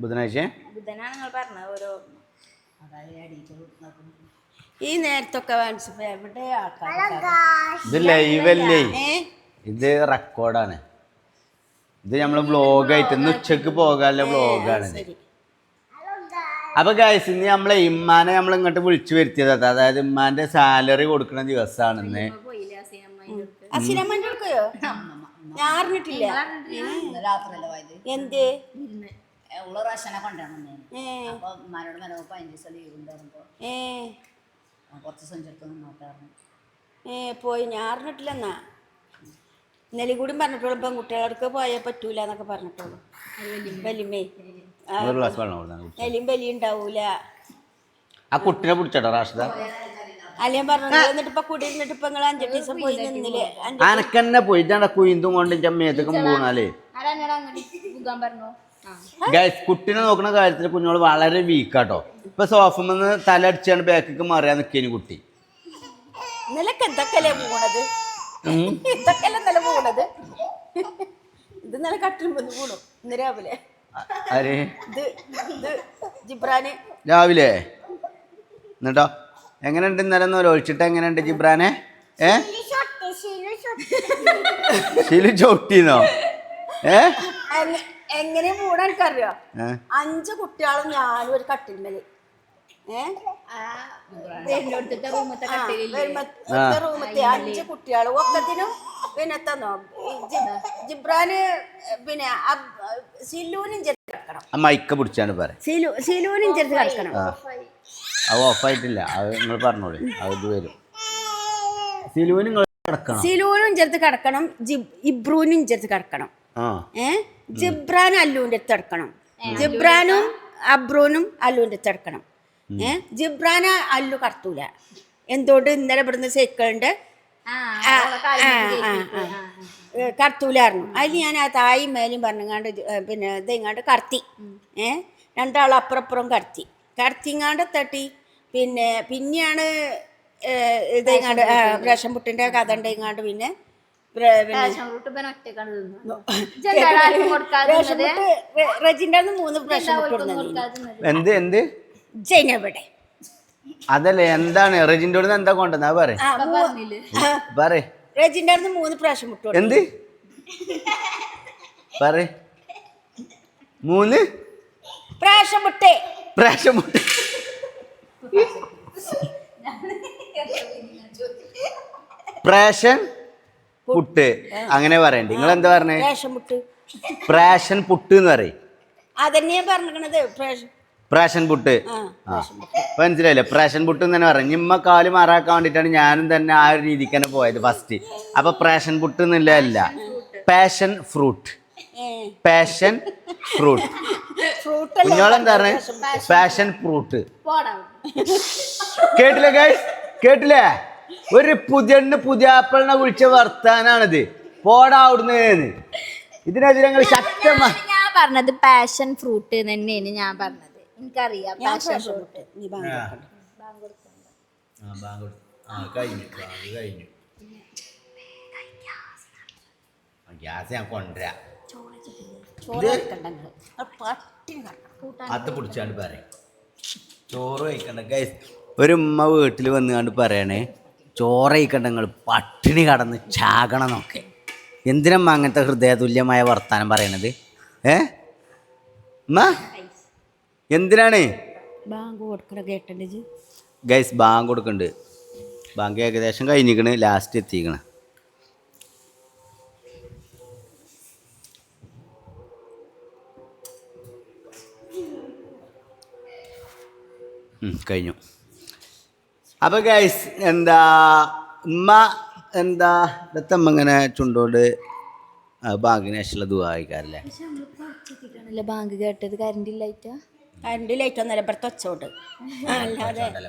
ബുധനാഴ്ച ബുധനാണ് നിങ്ങൾ പറഞ്ഞത്. ഓരോ ഈ നേരത്തൊക്കെ എവിടെ ആൾക്കാർ ഇത് ലൈവല്ലേ, ഇത് റെക്കോർഡാണ്. ഇത് നമ്മള് വ്ളോഗായിട്ട് ഇന്ന് ഉച്ചക്ക് പോകാനുള്ള വ്ളോഗാണ്. അപ്പൊ ഗൈസ് ഇന്ന് നമ്മളെ ഇമ്മാനെ നമ്മൾ ഇങ്ങോട്ട് വിളിച്ചു വരുത്തിയതാ. അതായത് ഇമ്മാന്റെ സാലറി കൊടുക്കുന്ന ദിവസമാണ് ഇന്ന്. അസിനമ്മന്റെ എടുക്കയോ ഞാൻ അറിഞ്ഞിട്ടില്ല. എന്ത് ഉള്ള റേഷനെ കൊണ്ടാണ് അപ്പൊ ഉമ്മാനോട് മനോ 15 ദിവസം ലീവ് ഉണ്ടാകുമ്പോ കുറച്ച് സഞ്ചരിത്തൊന്നും നോക്കാറുണ്ട്. പോയി ഞാൻ അറിഞ്ഞിട്ടില്ലെന്നാ. ഇന്നലെ കൂടി പറഞ്ഞിട്ടുള്ളൂ പെൺകുട്ടികളടുക്ക് പോയാൽ പറ്റൂല എന്നൊക്കെ പറഞ്ഞിട്ടുള്ളൂ. വലിമേ ഒരു ഗ്ലാസ് വെള്ളം കൊടുത്താണ്. എലിയും ബലി ഉണ്ടാവൂല. ആ കുട്ടിനെ പിടിച്ചോട്ടോ റാഷിദ. അല്ലേ പറഞ്ഞു എന്നിട്ട് ഇപ്പൊ കൂടി ഇരുന്നിട്ട് ഇപ്പൊ നിങ്ങൾ 5 ദിവസം പോയി നിന്നില്ലേ? അനക്കെന്നെ പോയിട്ടാണ് കുയിന്തും കൊണ്ട് ചെമ്മേത്തേക്കും പോണാലേ. ഗൈസ് കുട്ടീനെ നോക്കുന്ന കാര്യത്തിൽ കുഞ്ഞോള് വളരെ വീക്കാട്ടോ. ഇപ്പൊ സോഫമെന്ന് തല അടിച്ചാണ് ബാക്കിക്ക് മറിയാൻ നിക്കേനി കുട്ടി. നിലക്ക് എന്തൊക്കെയല്ലേ പോണത്? എന്തൊക്കെയല്ലേ നില പോണത്? ഇത് നില കട്ടിൽ പോണു ഇന്ന് രാവിലെ. ആര് ഇത് ജിബ്രാന് രാവിലെ എന്നിട്ടോ എങ്ങനെയുണ്ട് ഇന്നലെ ഒഴിച്ചിട്ട് എങ്ങനെയുണ്ട് ജിബ്രാനെ? ശീലു ചവിട്ടീന്നോ? എങ്ങനെ മൂടാൻ എനിക്കറിയോ? 5 കുട്ടികളും ഞാനും ഒരു കട്ടിൽമേല് റൂമത്തെ 5 കുട്ടികളും ഒക്കത്തിനും പിന്നെ തന്നോ ജിബ്രാന് പിന്നെ സിലൂനും ചേർത്ത് കിടക്കണം. മൈക്ക പിടിച്ചാണ് പറയാം. സിലൂനും ചേർത്ത് കിടക്കണം. അത് ഓഫായിട്ടില്ല, അത് നിങ്ങൾ പറഞ്ഞോളൂ. അത് വരും. സിലുവിനും കിടക്കണം, സിലൂനും ചേർത്ത് കിടക്കണം, ഇബ്രൂനും ചേർത്ത് കിടക്കണം. ജിബ്രാനും അല്ലുവിന്റെ അടുത്ത് കിടക്കണം. ജിബ്രാനും അബ്രൂനും അല്ലുവിന്റെ അടുത്ത് കിടക്കണം. ജിബ്രാന് അല്ലു കടത്തൂല. എന്തുകൊണ്ട്? ഇന്നലെ ഇവിടുന്ന് സൈക്കിളിന്റെ കടത്തൂലായിരുന്നു. അതിൽ ഞാൻ ആ തായും മേലും പറഞ്ഞങ്ങാണ്ട് പിന്നെ ഇതെങ്ങാണ്ട് കടത്തി. രണ്ടാളും അപ്പുറപ്പുറം കടത്തിങ്ങാണ്ട് തട്ടി. പിന്നെയാണ് ഇതെങ്ങാണ്ട് റേഷൻ പുട്ടിന്റെ കഥ ഉണ്ടെങ്ങാണ്ട് പിന്നെ റജിന്റെ 3 റേഷൻ പുട്ട് എന്ത് ജൈനവിടെ. അതല്ലേ എന്താണ് റെജിന്റെ എന്താ കൊണ്ടെന്നാ പറ റജിന്റെ 3 പ്രാവശ്യം മുട്ടു. എന്ത് പറ? 3 പ്രാവശ്യം മുട്ടേ. പ്രാവശ്യം മുട്ട. പ്രാഷൻ പുട്ട് അങ്ങനെ പറയണ്ട. നിങ്ങൾ എന്താ പറഞ്ഞേ? പ്രാഷൻ പുട്ട് എന്ന് പറയും. അതന്നെയാ പറഞ്ഞത്. പ്രാഷൻ പുട്ട്. മനസ്സിലായില്ലേ? പ്രാഷൻ പുട്ട് എന്ന് തന്നെ പറയും. നിമ്മ കാല് മാറാക്കാൻ വേണ്ടിയിട്ടാണ് ഞാനും തന്നെ ആ ഒരു രീതിക്ക് തന്നെ പോയത് ഫസ്റ്റ്. അപ്പൊ പ്രാഷൻ പുട്ട് എന്നില്ല, പാഷൻ ഫ്രൂട്ട്. Passion fruit. കുഞ്ഞോളെന്താ പറഞ്ഞ? Passion fruit. കേട്ടില്ലേ ഗൈസ്? കേട്ടില്ലേ? ഒരു പുതിയാപ്പിളിനെ വിളിച്ച വർത്താനാണിത്. പോടാ അവിടുന്ന്. ഇതിനെതിരെ ശക്തമായി ഞാൻ പറഞ്ഞത് പാഷൻ ഫ്രൂട്ട് തന്നെയാണ് ഞാൻ പറഞ്ഞത്. എനിക്കറിയാം പാഷൻ ഫ്രൂട്ട്. ഗ്യാസ് ഞാൻ കൊണ്ടുവരാം. അത് പിടിച്ചാണ്ട് പറയും ചോറ് കഴിക്കണ്ട ഗൈസ്. ഒരു ഉമ്മ വീട്ടിൽ വന്നുകൊണ്ട് പറയണേ ചോറ് കഴിക്കണ്ട, നിങ്ങൾ പട്ടിണി കടന്ന് ചാകണം എന്നൊക്കെ. എന്തിനമ്മ അങ്ങനത്തെ ഹൃദയതുല്യമായ വർത്താനം പറയണത്? ഉമ്മ എന്തിനാണ് ഗൈസ് ബാങ്ക് കൊടുക്കണ്ട്? ബാങ്ക് ഏകദേശം കഴിഞ്ഞിക്കണ്, ലാസ്റ്റ് എത്തിക്കണ്. കഴിഞ്ഞു. അപ്പോൾ ഗൈസ് എന്താ ഉമ്മ എന്താ ഇതമ്മ ഇങ്ങനെ ചുണ്ടോട് ബാങ്കിന് ശേഷമുള്ള ദുആയിക്കാരല്ലേ? ബാങ്ക് കേട്ടത് കറണ്ട് ലൈറ്റ് ഒന്നല്ല ഇവിടുത്തെ ഒച്ചോട്ട്.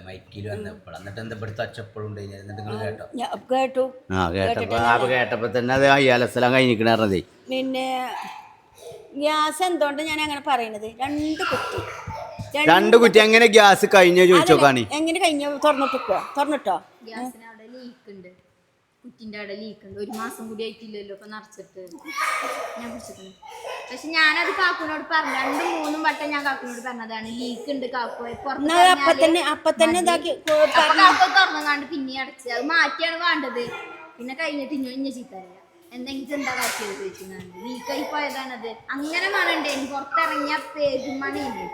മൈക്കിൽ വന്നപ്പോൾ എന്നിട്ട് എന്താ ഇവിടുത്തെ ഒച്ചപ്പോഴും കേട്ടു. കേട്ടപ്പോ തന്നെ അത് അയ്യാലസലാം കഴിഞ്ഞിരിക്കണേ. പിന്നെ ഗ്യാസ് എന്തുകൊണ്ട് ഞാൻ അങ്ങനെ പറയണത്? 2 കുറ്റി എങ്ങനെ ഗ്യാസ് കഴിഞ്ഞോ ചോദിച്ചോക്കാണ്. എങ്ങനെ കഴിഞ്ഞോ? തുറന്നിട്ടോ? കുറ്റിന്റെ അവിടെ ലീക്ക് ഉണ്ട്. 1 മാസം കൂടി ആയിട്ടില്ലല്ലോ ഇപ്പൊ നിറച്ചിട്ട് ഞാൻ പിടിച്ചിട്ടുണ്ട്. പക്ഷെ ഞാനത് കാക്കുനോട് പറഞ്ഞു, 2-3 വട്ടം ഞാൻ കാക്കുനോട് പറഞ്ഞതാണ് ലീക്ക് ഉണ്ട് കാക്കു. അപ്പൊ തന്നെ കാക്കു തുറന്നങ്ങാണ്ട് പിന്നെ അടച്ച് അത് മാറ്റിയാണ് വേണ്ടത്. പിന്നെ കഴിഞ്ഞിട്ട് ഇഞ്ഞ ചീത്തറിയ എന്തെങ്കിലും എന്താ കാട്ടിയത് ചോദിക്കുന്നുണ്ട് ലീക്കായി പോയതാണത് അങ്ങനെ മണണ്ടേ പുറത്തിറങ്ങിയ പേരുമണിയുണ്ട്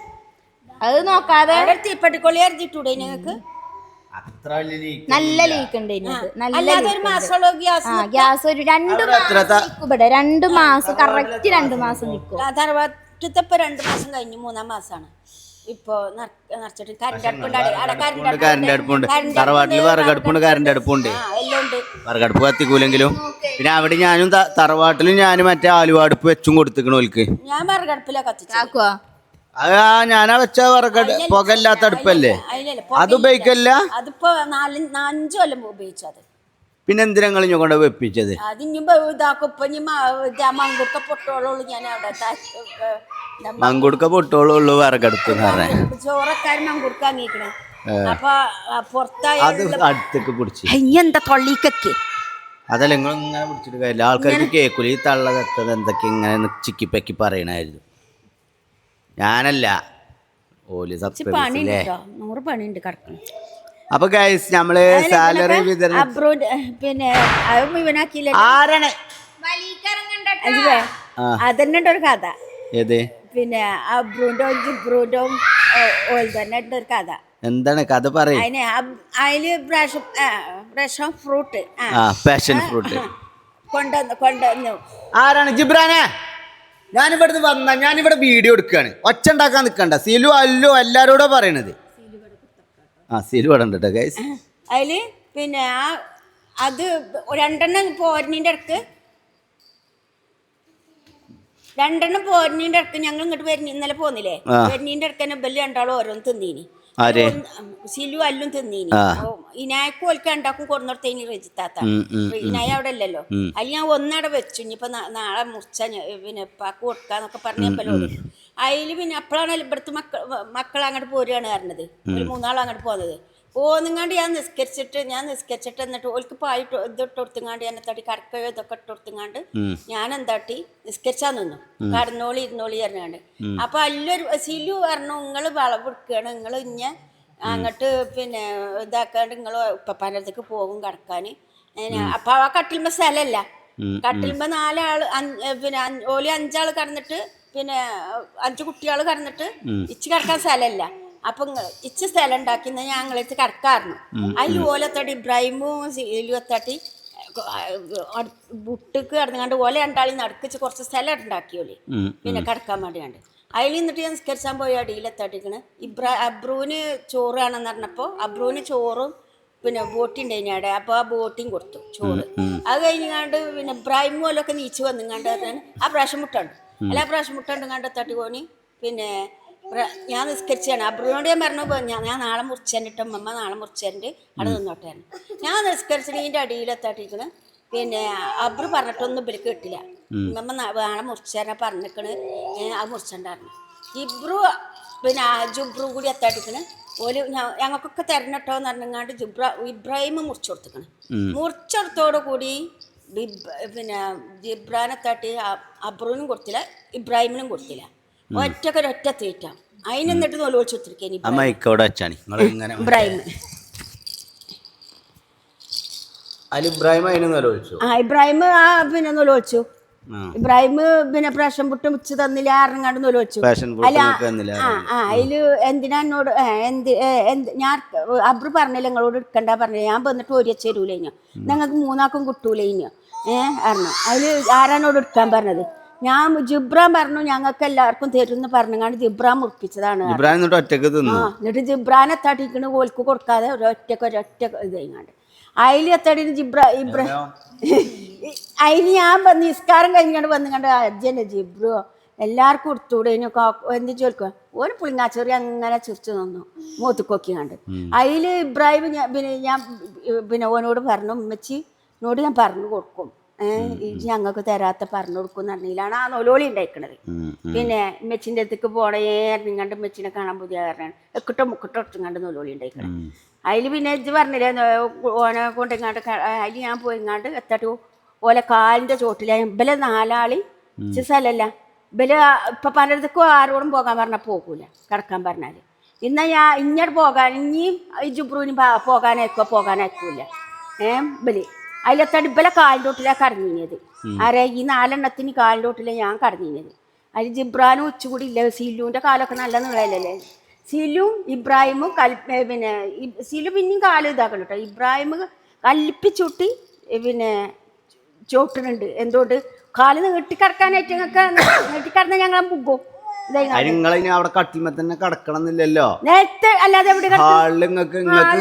അത് നോക്കാതെ അവിടെ തീപ്പെട്ടിക്കൊള്ളി അരിഞ്ഞിട്ടൂടെ നിങ്ങൾക്ക് അത്ര വലിയ leak നല്ല ലീക്ക് ഉണ്ട് ഇതിനകത്ത്. നല്ല അല്ലാതെ ഒരു മാസമുള്ള ഗ്യാസ് ഗ്യാസ് ഒരു 2 മാസം നിൽക്കും ഇവിടെ 2 മാസം കറക്റ്റ് 2 മാസം നിൽക്കും. തറവാട്ടത്തെ ഇപ്പൊ 2 മാസം കഴിഞ്ഞു 3-ാം മാസമാണ് ഇപ്പൊ നിറച്ചിട്ട് കറണ്ട് അടുപ്പുണ്ട് തറവാട്ടില് വിറകടുപ്പുണ്ട് കറണ്ട് അടുപ്പുണ്ട് എല്ലാം ഉണ്ട്. വിറകടുപ്പ് കത്തിക്കൂലെങ്കിലും പിന്നെ അവിടെ ഞാനും തറവാട്ടിലും ഞാനും മറ്റേ ആലുവടുപ്പ് വെച്ചും കൊടുത്തിക്കണ ഓൽക്ക് ഞാൻ വിറകടുപ്പിലാ കത്തിച്ചു ആക്കുവാ അത് ഞാനാ വെച്ച പുകയില്ലാത്ത അടുപ്പല്ലേ അത് ഉപയോഗിക്കല്ല അതിപ്പോ 4-5 കൊല്ലം ഉപയോഗിച്ചു അത്. പിന്നെ എന്തിനാ നിങ്ങൾ ഇഞ്ഞ കൊണ്ട് വെപ്പിച്ചത് അതിഞ്ഞു ഇതാക്കും ഇപ്പൊ മങ്കുടുക്ക പൊട്ടോളുള്ളൂ ഞാൻ അവിടെ മങ്കുടുക്ക പൊട്ടോളുള്ളൂ വിറകടുപ്പ് എന്ന് പറഞ്ഞ ചോറക്കാരൻ മങ്കുടുക്ക അങ്ങീക്കണേ അപ്പൊ പുറത്തായ അത് അടുത്തേക്ക് പിടിച്ച് എന്താ തൊള്ളിക്കൊക്കെ അതല്ല നിങ്ങൾ ഇങ്ങനെ പിടിച്ചിട്ട് കാര്യമില്ല ആൾക്കാർക്ക് കേൾക്കൂല ഈ തള്ള കത്തത് എന്തൊക്കെ ഇങ്ങനെ ചിക്കിപ്പക്കി പറയണായിരുന്നു ഞാനല്ല ഓല് സബ്സ്ക്രൈബേഴ്സ് പണിയുണ്ട് കേട്ടോ 100 പണിയുണ്ട് കിടക്കണം. അപ്പൊ ഗൈസ് നമ്മള് സാലറി വിതരണം അബ്രോഡ് പിന്നെ അത് മുഴുവനാക്കിയില്ല ആരാണ് അതന്നെ ഉണ്ട് ഒരു കഥ ഏത് പിന്നെ അബ്രൂന്റെ ജിബ്രൂന്റെ ഓയിൽ തന്നെ ഉണ്ട് ഒരു കഥ. എന്താണ് കഥ പറയും അതില് ബ്രഷം ഫ്രൂട്ട് പാഷൻ ഫ്രൂട്ട് കൊണ്ടുവന്നു. ആരാണ് ജിബ്രാനെ ഞാനിവിടെ വീഡിയോ എടുക്കുകയാണ് ഒച്ച ഉണ്ടാക്കാൻ നിൽക്കണ്ട സിലു അല്ലു എല്ലാരോടും പറയണത് സിലു ഇവിടെ ഉണ്ട് കേട്ടോ ഗൈസ്. അതില് പിന്നെ അത് 2 പോരിനിന്റെ ഇടക്ക് 2 പോരിനിന്റെ ഇടക്ക് ഞങ്ങൾ ഇങ്ങോട്ട് ഇന്നലെ പോന്നില്ലേ വരുന്നീന്റെ ഇടക്ക് തന്നെ ബല് 2 ഓരോന്ന് തിന്നീനി സിലു അല്ലും തിന്നീനി ഇനായക്കും ഓൽക്ക് 2 കൊടുന്നിടത്തേനി റെജിത്താത്ത ഇനായ അവിടെ അല്ലല്ലോ അതിൽ ഞാൻ ഒന്നവിടെ വെച്ചു ഇനിയിപ്പൊ നാളെ മുറിച്ച പിന്നെ പാക്ക് കൊടുക്കാന്നൊക്കെ പറഞ്ഞപ്പോലോട് അതില് പിന്നെ അപ്പോഴാണ് ഇവിടുത്തെ മക്കൾ അങ്ങോട്ട് പോരുകയാണ് പറഞ്ഞത് ഒരു 3 അങ്ങോട്ട് പോകുന്നത് പോന്നുങ്ങാണ്ട് ഞാൻ നിസ്കരിച്ചിട്ട് എന്നിട്ട് ഓൽക്ക് പായിട്ട് ഇതിട്ട് കൊടുത്തുങ്ങാണ്ട് എന്നെ തടി കടക്കയോ ഇതൊക്കെ ഇട്ട് കൊടുത്തുങ്ങാണ്ട് ഞാൻ എന്താട്ടി നിസ്കരിച്ചാൽ നിന്നു കടന്നോളി ഇരുന്നോളി പറഞ്ഞാണ്ട് അപ്പൊ അല്ലൊരു സിലു പറഞ്ഞു നിങ്ങൾ വളവെടുക്കുകയാണ് നിങ്ങൾ ഇഞ്ഞ അങ്ങോട്ട് പിന്നെ ഇതാക്കാണ്ട് നിങ്ങൾ ഉപ്പപ്പാൻ്റെ അടുത്തേക്ക് പോകും കടക്കാൻ. അപ്പൊ ആ കട്ടിൽമ സ്ഥലമല്ല കട്ടിൽമ 4 ആള് പിന്നെ ഓല് 5 ആള് കടന്നിട്ട് പിന്നെ 5 കുട്ടികൾ കടന്നിട്ട് ഇച്ച് കിടക്കാൻ സ്ഥലമല്ല. അപ്പൊ ഇച്ച് സ്ഥലം ഉണ്ടാക്കി ഞങ്ങളെടുത്ത് കിടക്കാറുന്നു. അതിൽ ഓലത്തടി ഇബ്രാഹിമും സീലുവത്തട്ടി ബുട്ടിക്ക് കിടന്നുകൊണ്ട് ഓല 2 ആളി നടുക്കിച്ച് കുറച്ച് സ്ഥലം ഉണ്ടാക്കിയോളി പിന്നെ കിടക്കാൻ വേണ്ടിയാണ്ട്. അതിൽ നിന്നിട്ട് ഞാൻ നിസ്കരിച്ചാൻ പോയി അടിയിലെത്തട്ടിക്കണ് അബ്രൂന് ചോറാണെന്ന് പറഞ്ഞപ്പോൾ അബ്രൂന് ചോറും പിന്നെ ബോട്ടി ഉണ്ടായിനി അവിടെ. അപ്പോൾ ആ ബോട്ടിയും കൊടുത്തു ചോറ്. അത് കഴിഞ്ഞാണ്ട് പിന്നെ ഇബ്രാഹിം പോലൊക്കെ നീച്ച് വന്നുങ്ങാണ്ട് ആ പ്രാവശ്യം മുട്ടുണ്ട് അല്ല ആ പ്രാവശ്യം മുട്ടുണ്ട് കണ്ട് തട്ടി പോണി പിന്നെ ഞാൻ നിസ്കരിച്ചാണ്. അബ്രുവിനോട് ഞാൻ പറഞ്ഞു ഞാൻ നാളെ മുറിച്ചേണ്ടിട്ട് അമ്മ നാളെ മുറിച്ചേരണ്ട് അവിടെ നിന്നോട്ടായിരുന്നു. ഞാൻ നിസ്കരിച്ചതിൻ്റെ അടിയിലെത്താട്ടിരിക്കണ് പിന്നെ അബ്രു പറഞ്ഞിട്ടൊന്നും ഇവർക്ക് കിട്ടില്ല. അമ്മ നാളെ മുറിച്ചേരാ പറഞ്ഞിരിക്കണ് അത് മുറിച്ചണ്ടായിരുന്നു. പിന്നെ ജുബ്രു കൂടി എത്താട്ടിരിക്കണ് ഓല് ഞങ്ങൾക്കൊക്കെ തരണട്ടോ എന്ന് പറഞ്ഞങ്ങാണ്ട് ഇബ്രാഹിം മുറിച്ചു കൊടുത്തിക്കണ്. മുറിച്ചെടുത്തോടു കൂടി പിന്നെ ജിബ്രാനെ തട്ടി അബ്രുവിനും കൊടുത്തില്ല ഇബ്രാഹിമിനും കൊടുത്തില്ല. ഒറ്റ തീറ്റ അതിനെന്നിട്ട് നൊലോളിച്ചു കൊടുത്തിരിക്കേനി ഇബ്രാഹിം. ഇബ്രാഹിം പിന്നെ നൊലോളിച്ചു. ഇബ്രാഹിം പിന്നെ പ്രാഷൻ പുട്ട് മിച്ച് തന്നില്ല ഇറങ്ങാണ്ട് നൊലോളിച്ചു. അല്ല അതില് എന്തിനാ എന്നോട് ഞാൻ അബ്രു പറഞ്ഞില്ല നിങ്ങളോട് എടുക്കണ്ട പറഞ്ഞില്ല. ഞാൻ വന്നിട്ട് ഒരു ചേരൂലോ ഞങ്ങൾക്ക് 3 ആൾക്കും കിട്ടൂലോ പറഞ്ഞു. അതില് ആരാനോട് എടുക്കാൻ പറഞ്ഞത് ഞാൻ ജിബ്രാൻ പറഞ്ഞു ഞങ്ങൾക്ക് എല്ലാവർക്കും തരുമെന്ന് പറഞ്ഞാണ്ട് ജിബ്രാൻ മുറിപ്പിച്ചതാണ്. എന്നിട്ട് ജിബ്രാനെ തട്ടിക്കണ് ഓൽക്ക് കൊടുക്കാതെ ഒരൊറ്റ ഇത് കഴിഞ്ഞാണ്ട് അതിൽ എത്തടി അതിന് ഞാൻ നിസ്കാരം കഴിഞ്ഞാണ്ട് വന്നുകൊണ്ട് അജ്ജൻ്റെ ജിബ്രോ എല്ലാവർക്കും കൊടുത്തൂടെ എന്ത് ചോദിക്കുക ഒരു പുളിങ്ങാച്ചെറി അങ്ങനെ ചിരിച്ചു നിന്നു മൂത്തുക്കൊക്കിയാണ്ട്. അതിൽ ഇബ്രാഹിം ഞാൻ പിന്നെ ഓനോട് പറഞ്ഞു ഉമ്മച്ചിനോട് ഞാൻ പറഞ്ഞു കൊടുക്കും ഞങ്ങൾക്ക് തരാത്ത പറഞ്ഞു കൊടുക്കും പറഞ്ഞില്ലാണ് ആ നൊലോളി ഉണ്ടായിക്കണത്. പിന്നെ മെച്ചിൻ്റെ അടുത്തേക്ക് പോണേ ഇറങ്ങിങ്ങാണ്ട് മെച്ചിനെ കാണാൻ പുതിയ കാരണമാണ് എക്കിട്ടോ മുക്കിട്ടോ ഇറങ്ങാണ്ട് നൊലോളി ഉണ്ടായിക്കണം. അതിൽ പിന്നെ ഇജ്ജ് പറഞ്ഞില്ലേ ഓനെ കൊണ്ടിങ്ങാണ്ട് അതിൽ ഞാൻ പോയിങ്ങാണ്ട് എത്തട്ടു ഓലെ കാലിൻ്റെ ചോട്ടില ഇബലെ 4 ആളി ഇച്ച് സ്ഥലമല്ല ഇബല് ഇപ്പം പലയിടത്തേക്കും ആരോടും പോകാൻ പറഞ്ഞാൽ പോകൂല കിടക്കാൻ പറഞ്ഞാൽ. ഇന്നാ ഞാൻ ഇങ്ങോട്ട് പോകാൻ ഇനിയും ഈ ജുബ്രൂന് പോകാനയക്കൂല ബലി അതിലെത്താണ് ഇബലെ കാലിലോട്ടിലാണ് കടന്നിരുന്നത്. ആരെ ഈ 4 എണ്ണത്തിന് കാലിലോട്ടിലാണ് ഞാൻ കടന്നിരുന്നത്. അതിൽ ജിബ്രാനും ഉച്ചകൂടി ഇല്ല. സിലുവിൻ്റെ കാലൊക്കെ നല്ല നീളല്ലേ. സിലും ഇബ്രാഹിമും പിന്നെ സിലു പിന്നെയും കാല് ഇതാക്കണം കേട്ടോ. ഇബ്രാഹിം കല്ലിപ്പിച്ചുട്ടി പിന്നെ ചോട്ടുന്നുണ്ട്. എന്തുകൊണ്ട് കാല് നീട്ടിക്കിടക്കാനായിട്ട് നിങ്ങൾക്ക് നീട്ടിക്കിടന്നാൽ ഞങ്ങൾ മുഗ്ഗോ. അവിടെ കട്ടിൽമ തന്നെ കിടക്കണം എന്നില്ലല്ലോ. നേരത്തെ അല്ലാതെ എവിടെ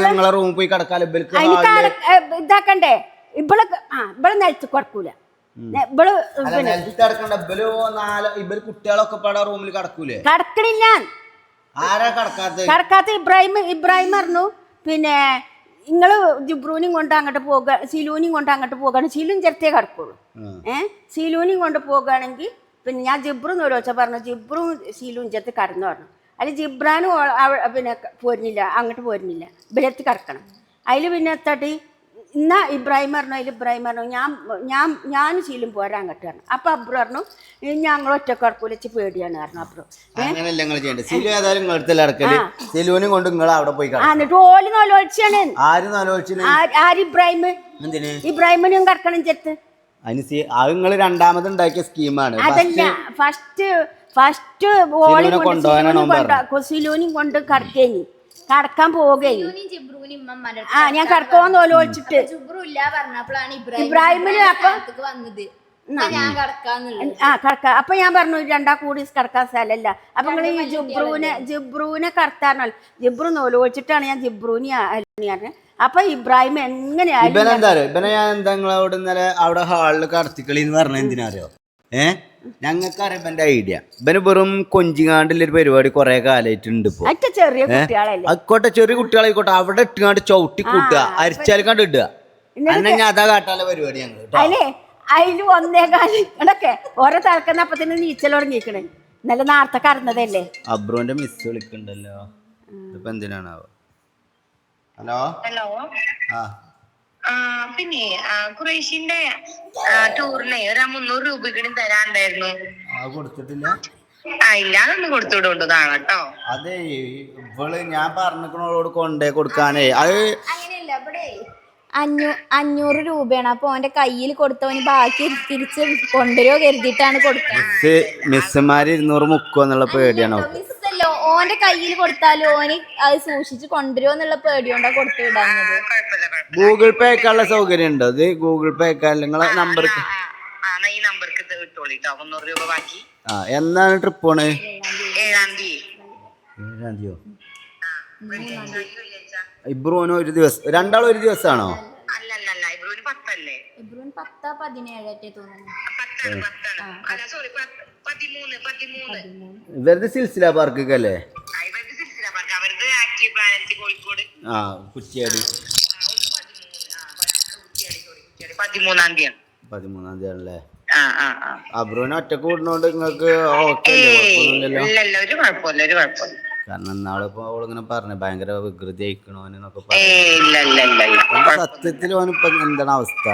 നിങ്ങളെ റൂമിൽ പോയി കിടക്കാലോ. ഇതാക്കണ്ടേ ഇവള് ഇവള് നിലത്ത് കിടക്കൂല. ഇവള് കുട്ടികളൊക്കെ റൂമിൽ കിടക്കൂലേ? കിടക്കണില്ല. ആരാ കിടക്കാത്ത ഇബ്രാഹിം പറഞ്ഞു പിന്നെ നിങ്ങള് ജിബ്രൂനെയും കൊണ്ട് അങ്ങോട്ട് പോകുക, സിലൂനെയും കൊണ്ട് അങ്ങോട്ട് പോകുകയാണ്. സിലും ചെറുത്തേ കിടക്കുള്ളൂ. സിലൂനെയും കൊണ്ട് പോകുകയാണെങ്കിൽ പിന്നെ ഞാൻ ജിബ്രു നോലോച്ച പറഞ്ഞു. ജിബ്രും സിലും ചെറുത്ത് കടന്നു പറഞ്ഞു. അതിൽ ജിബ്രാനും പിന്നെ പോരുന്നില്ല, അങ്ങോട്ട് പോരുന്നില്ല. ഇവരെത്തി കിടക്കണം. അതിൽ പിന്നെ തട്ടി എന്നാ ഇബ്രാഹിം പറഞ്ഞു. അതിൽ ഇബ്രാഹിം പറഞ്ഞു ഞാൻ ശീലും പോരാ അങ്ങോട്ട് പറഞ്ഞു. അപ്പൊ അബ്രു പറഞ്ഞു ഞങ്ങൾ ഒറ്റക്ക് കിടക്കൂല, വെച്ച് പേടിയാണ് പറഞ്ഞു. അബ്രു എന്നിട്ട് ഓല് നോലോളിച്ചാണ്. ആര് ഇബ്രാഹിമിനും കിടക്കണം ചെത്ത്. രണ്ടാമതുണ്ടാക്കിയ സ്കീമാണ്. അതല്ല ഫസ്റ്റ് സിലൂനും കൊണ്ട് കടക്കേനി കടക്കാൻ പോവുകയും ഞാൻ കടക്കോന്ന് ഓലോളിച്ചിട്ട് ഇബ്രാഹിമിന് കടക്ക. അപ്പൊ ഞാൻ പറഞ്ഞു രണ്ടാ കൂടി കടക്കാൻ സ്ഥലമല്ല. അപ്പൊ നിങ്ങൾ ഈ ജിബ്രൂനെ കടത്താറല്ലോ. ജിബ്രു നോലോളിച്ചിട്ടാണ് ഞാൻ ജിബ്രൂനി പറഞ്ഞു. അപ്പൊ ഇബ്രാഹിം എങ്ങനെയാങ്ങളോട് ഇന്നലെ അവിടെ ഹാളിൽ കടത്തിക്കളിന്ന് പറഞ്ഞ എന്തിനാറിയോ? ഞങ്ങൾക്കറിയാം ഇവന്റെ ഐഡിയ. ഇവന് വെറും കൊഞ്ചിങ്ങാണ്ടുള്ളൊരു പരിപാടി കുറെ കാലമായിട്ടുണ്ട്. ഇപ്പൊ ആയിക്കോട്ടെ, ചെറിയ കുട്ടികളായിക്കോട്ടെ, അവിടെ ഇട്ടുകാണ്ട് ചവിട്ടി കൂട്ടുക, അരിച്ചാലും കണ്ട് ഇടുക. ഞാൻ അതാ കാട്ടാനുള്ള പരിപാടി ഞങ്ങൾ. അതില് 1.25 ഓരോ തലക്കുന്ന അപ്പത്തിന് നീച്ചൽ തുടങ്ങിക്കണേ. ഇന്നലെ നേരത്തെ കടന്നതല്ലേ. അബ്രുവിന്റെ മിസ് വിളിക്കണ്ടല്ലോ. ഇപ്പൊ എന്തിനാണാവോ? ഹലോ പിന്നെ ഖുറൈഷിന്റെ ടൂറിനെ ഒരു 300 രൂപ കൂടി തരാണ്ടായിരുന്നു. കൊടുത്തിട്ടില്ല. ഇല്ലാതൊന്നും കൊടുത്തുവിടുണ്ട് നാളെ കേട്ടോ. അതെ ഇവള് ഞാൻ പറഞ്ഞോട് കൊണ്ടേ കൊടുക്കാനേ. അത് അങ്ങനെയല്ല. ഇവിടെ 500 രൂപയാണ്. അപ്പൊ ഓന്റെ കയ്യിൽ കൊടുത്തവന് ബാക്കി തിരിച്ച് കൊണ്ടുവരോ കരുതിയിട്ടാണ് കൊടുക്കുന്നത്. മിസ്സുമാര് 200 മുക്കോ എന്നുള്ള പേടിയാണോ? മിസ്സല്ലോ, ഓന്റെ കയ്യിൽ കൊടുത്താലും ഓന് അത് സൂക്ഷിച്ച് കൊണ്ടുവരോ എന്നുള്ള പേടിയോണ്ടാ കൊടുത്തു വിടാഞ്ഞത്. ഗൂഗിൾ പേ ആക്കാനുള്ള സൗകര്യം ഉണ്ടോ? അത് ഗൂഗിൾ പേ ആക്കാൻ നിങ്ങളെ നമ്പർ ഈ നമ്പർക്ക് കിട്ടോളിട്ടോ. 300 രൂപ ബാക്കി. എന്നാണ് ട്രിപ്പ് പോണേ? 7-ാം തീയതി. 7-ാം തീയതിയോ? ഇബ്രൂന് ഒരു ദിവസം, രണ്ടാളും ഒരു ദിവസമാണോ? അല്ലല്ല, ഇബ്രൂന് 10 അല്ലേ? ഇബ്രൂന് 10-17 തോന്നുന്നു. ഇവരുടെ സിൽസില പാർക്കല്ലേ? കുറ്റിയാടി 13-ാം തീയതി. 13-ാം തീയതി ആണല്ലേ? അബ്രൂന് ഒറ്റക്ക് കൂടുന്നോണ്ട് നിങ്ങൾക്ക് ഒരു കുഴപ്പമില്ല. കാരണം നാളിപ്പോ അവളിങ്ങനെ പറഞ്ഞു ഭയങ്കര വികൃതി അയക്കണോന്നൊക്കെ പറഞ്ഞു. സത്യത്തിൽ ഓനിപ്പോ എന്താണ് അവസ്ഥ?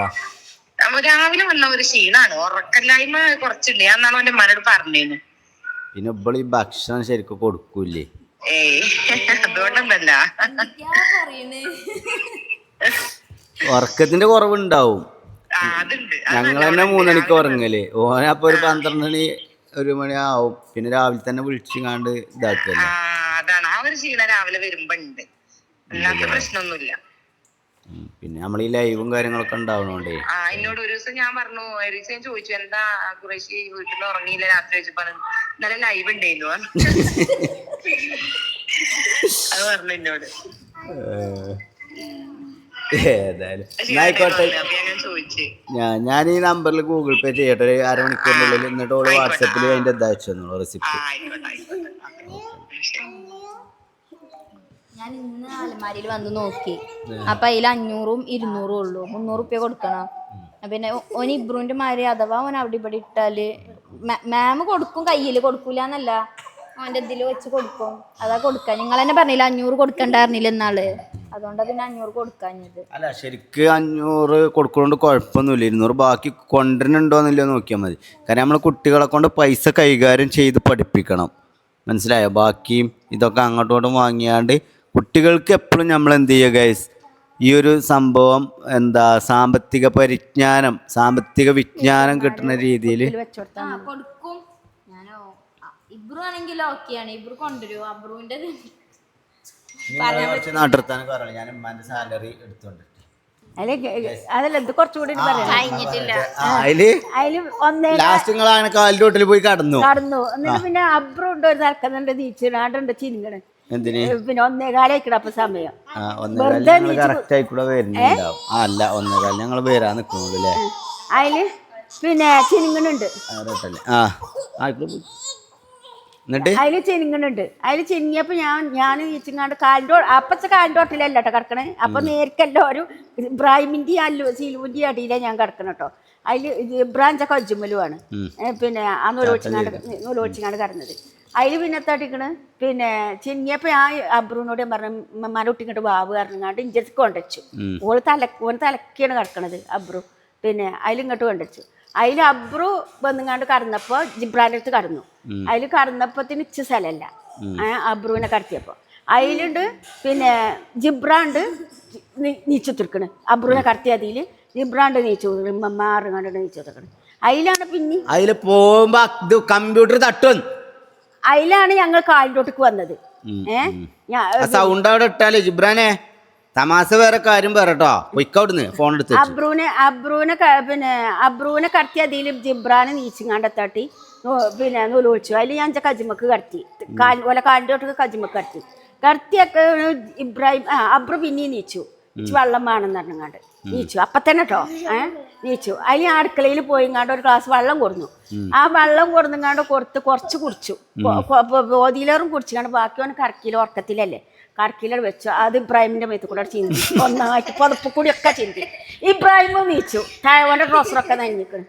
രാവിലെ വന്ന ഒരു ക്ഷീണാണ്, ഉറക്കല്ലായ്മ കുറച്ചില്ല എന്നാണ് അവന്റെ മനോട് പറഞ്ഞേന്. പിന്നെ ഇവള് ഈ ഭക്ഷണം ശരിക്കും കൊടുക്കൂലേ? അതുകൊണ്ടല്ല, ഉറക്കത്തിന്റെ കുറവുണ്ടാവും. ഞങ്ങൾ തന്നെ 3 മണിക്ക് ഉറങ്ങല്. ഓനപ്പൊ ഒരു 12 മണി 1 മണി ആവും. പിന്നെ രാവിലെ തന്നെ വിളിച്ചിങ്ങാണ്ട് ഇതാക്കല്ലേ. അതാണ് ആ ഒരു ക്ഷീണം രാവിലെ വരുമ്പോ ഉണ്ട്, അല്ലാത്ത പ്രശ്നമൊന്നുമില്ല. പിന്നെ നമ്മൾ ഈ ലൈവും കാര്യങ്ങളൊക്കെ ഉണ്ടാവണോണ്ടേ. എന്നോട് ഒരു ദിവസം ഞാൻ പറഞ്ഞു, ഒരു ദിവസം ഞാൻ ചോദിച്ചു എന്താ ഖുറൈശി വീട്ടിൽ നിന്ന് ഉറങ്ങിയില്ല രാത്രി വെച്ചപ്പോ നല്ല ലൈവ് ഉണ്ടായിരുന്നു അത് പറഞ്ഞു എന്നോട്. ഏതായാലും ആയിക്കോട്ടെ, ഞാൻ ഈ നമ്പറിൽ ഗൂഗിൾ പേ ചെയ്യട്ടെ 1/2 മണിക്കൂറിനുള്ളിൽ. എന്നിട്ട് ഓള് വാട്സാപ്പിൽ അതിന്റെ അയച്ചു തന്നോളൂ റെസിപ്റ്റ്. ഞാൻ ഇന്ന് അലമാരിയിൽ വന്ന് നോക്കി. അപ്പൊ അതിൽ 500ഉം 200ഉം ഉള്ളൂ. 300 റുപ്യ കൊടുക്കണം. പിന്നെ ഓന് ഇബ്രുവിന്റെ മാതിരി അഥവാ ഓൻ അവിടെ ഇവിടെ ഇട്ടാല് മാം കൊടുക്കും, കയ്യിൽ കൊടുക്കൂല എന്നല്ല, ഓൻ്റെ ഇതിൽ വെച്ച് കൊടുക്കും. അതാ കൊടുക്കാൻ. നിങ്ങൾ തന്നെ പറഞ്ഞില്ല 500 കൊടുക്കണ്ടായിരുന്നില്ല എന്നാള്. അതുകൊണ്ടാ പിന്നെ 500 കൊടുക്കാഞ്ഞത്. അല്ല ശരിക്ക് 500 കൊടുക്കുന്നോണ്ട് കുഴപ്പമൊന്നുമില്ല. 200 ബാക്കി കൊണ്ടുവരുന്നുണ്ടോന്നില്ലോ നോക്കിയാൽ മതി. കാരണം നമ്മൾ കുട്ടികളെ കൊണ്ട് പൈസ കൈകാര്യം ചെയ്ത് പഠിപ്പിക്കണം, മനസ്സിലായോ? ബാക്കിയും ഇതൊക്കെ അങ്ങോട്ടും വാങ്ങിയാണ്ട് കുട്ടികൾക്ക് എപ്പോഴും നമ്മൾ എന്ത് ചെയ്യുക ഗൈസ്, ഈ ഒരു സംഭവം എന്താ സാമ്പത്തിക വിജ്ഞാനം കിട്ടുന്ന രീതിയിൽ വെച്ചോടുത്താ കൊടുക്കും. ഞാനോ ഇബ്രു ആണെങ്കിലും ഓക്കെയാണ്. ഇബ്രു കൊണ്ടുവരും. അബ്രുവിന്റെ നാട്ടിർത്താനൊക്കെ പറയണം. ഞാൻ ഉമ്മാന്റെ സാലറി എടുത്തോണ്ട് അതല്ല ഇത് കുറച്ചുകൂടി പറയാം. കഴിഞ്ഞിട്ടില്ല. അതില് ഒന്നേ ലാസ്റ്റ് നിങ്ങൾ അങ്ങനെ കാലിന്റെ തൊട്ടിൽ പോയി കടന്നു. എന്നിട്ട് പിന്നെ അബ്രു ഉണ്ട് ഒരു തലക്കുന്നുണ്ട് നീച്ചിടാണ്ടുണ്ട് ചിരിങ്ങണ്. എന്തിന് പിന്നെ 1:15 അപ്പൊ സമയം. കറക്റ്റ് ആയിക്കൂടെ വരുന്നുണ്ടാവും. അല്ല 1:15 ഞങ്ങൾ വരാൻ നിൽക്കുന്നുള്ളൂ അല്ലേ. അതില് പിന്നെ ചിനിങ്ങണുണ്ട്. എന്നിട്ട് അതില് ചിനിങ്ങണുണ്ട്. അതില് ചിനിങ്ങിയപ്പോ ഞാൻ നീച്ചിങ്ങാണ്ട് അപ്പത്തെ കാലിന്റെ ഓട്ടിലല്ല കേട്ടോ കിടക്കണേ. അപ്പൊ നേരിക്കെല്ലാവരും ഇബ്രാഹിമിന്റെ സീലുവിന്റെ അടിയിലാണ് ഞാൻ കിടക്കണം കേട്ടോ. അതില് ഇബ്രാഹിം കൊജ്ജുമ്മലുമാണ് പിന്നെ ആ നൂലോടിച്ചിങ്ങാണ്ട് കിടന്നത്. അതിൽ പിന്നെ തട്ടിക്കണ് പിന്നെ ചിന്നിയപ്പോൾ ഞാൻ അബ്രുവിനോട് ഞാൻ പറഞ്ഞു ഉമ്മമാരെ ഒട്ടിങ്ങോട്ട് ബാബു പറഞ്ഞങ്ങാണ്ട് ഇഞ്ചിക്ക് കൊണ്ടുവച്ചു. ഓന് തലക്കാണ് കിടക്കണത് അബ്രു. പിന്നെ അതിലിങ്ങോട്ട് കൊണ്ടുവച്ചു. അതിൽ അബ്രു വന്നുങ്ങാണ്ട് കടന്നപ്പോൾ ജിബ്രാൻ്റെ അടുത്ത് കടന്നു. അതിൽ കടന്നപ്പത്തിന് ഇച്ച സ്ഥലമല്ല അബ്രുവിനെ കടത്തിയപ്പോൾ. അതിലുണ്ട് പിന്നെ ജിബ്രാണ്ട് നീച്ചുത്തിരിക്കണ്. അബ്രുവിനെ കടത്തിയ അതിൽ ജിബ്രാണ്ട് നീച്ചു ഉമ്മമാറുങ്ങാണ്ട് നീച്ചുത്തിരിക്കണ്. അതിലാണ് പിന്നെ അതിൽ പോകുമ്പോ കമ്പ്യൂട്ടർ തട്ടും. അതിലാണ് ഞങ്ങൾ കാലിലോട്ടേക്ക് വന്നത്. സൗണ്ട് അവിടെ ഇട്ടാലേ ജിബ്രാനെ തമാശ വേറെ കാര്യം പറട്ടോ പൊയ്ക്കവിടുന്ന് ഫോൺ എടുത്ത് അബ്രുവിനെ കടത്തി അതിൽ ജിബ്രാനെ നീച്ചിങ്ങാണ്ടെത്താട്ടി പിന്നെ നൂലോളിച്ചു. അതിൽ ഞാൻ കജിമക്ക് കടത്തി ഓലെ കാലിൻ്റെ തൊട്ടൊക്കെ കജിമക്ക് കടത്തിയൊക്കെ ഇബ്രാഹിം അബ്രു പിന്നെയും നീച്ചു. വെള്ളം വേണമെന്ന് പറഞ്ഞങ്ങാണ്ട് നീച്ചു. അപ്പം തന്നെ കേട്ടോ നീച്ചു. അതിൽ അടുക്കളയിൽ പോയിങ്ങാണ്ട് ഒരു ഗ്ലാസ് വെള്ളം കൊടുന്നു. ആ വെള്ളം കൊടുങ്ങാണ്ട് കുറച്ച് കുടിച്ചു. ബോധിയിലേറും കുടിച്ചുകൊണ്ട് ബാക്കി ഓൻ കറക്കിയിലും ഉറക്കത്തിലല്ലേ കറക്കിയിലും വെച്ചു. അത് ഇബ്രാഹിമിന്റെ മേത്ത് കൂടെ ചിന്തി ഒന്നായിട്ട് പുതപ്പ് കൂടിയൊക്കെ ചിന്തി. ഇബ്രാഹിമും നീച്ചു. താഴോന്റെ ട്രോസറൊക്കെ നനഞ്ഞിക്കണം.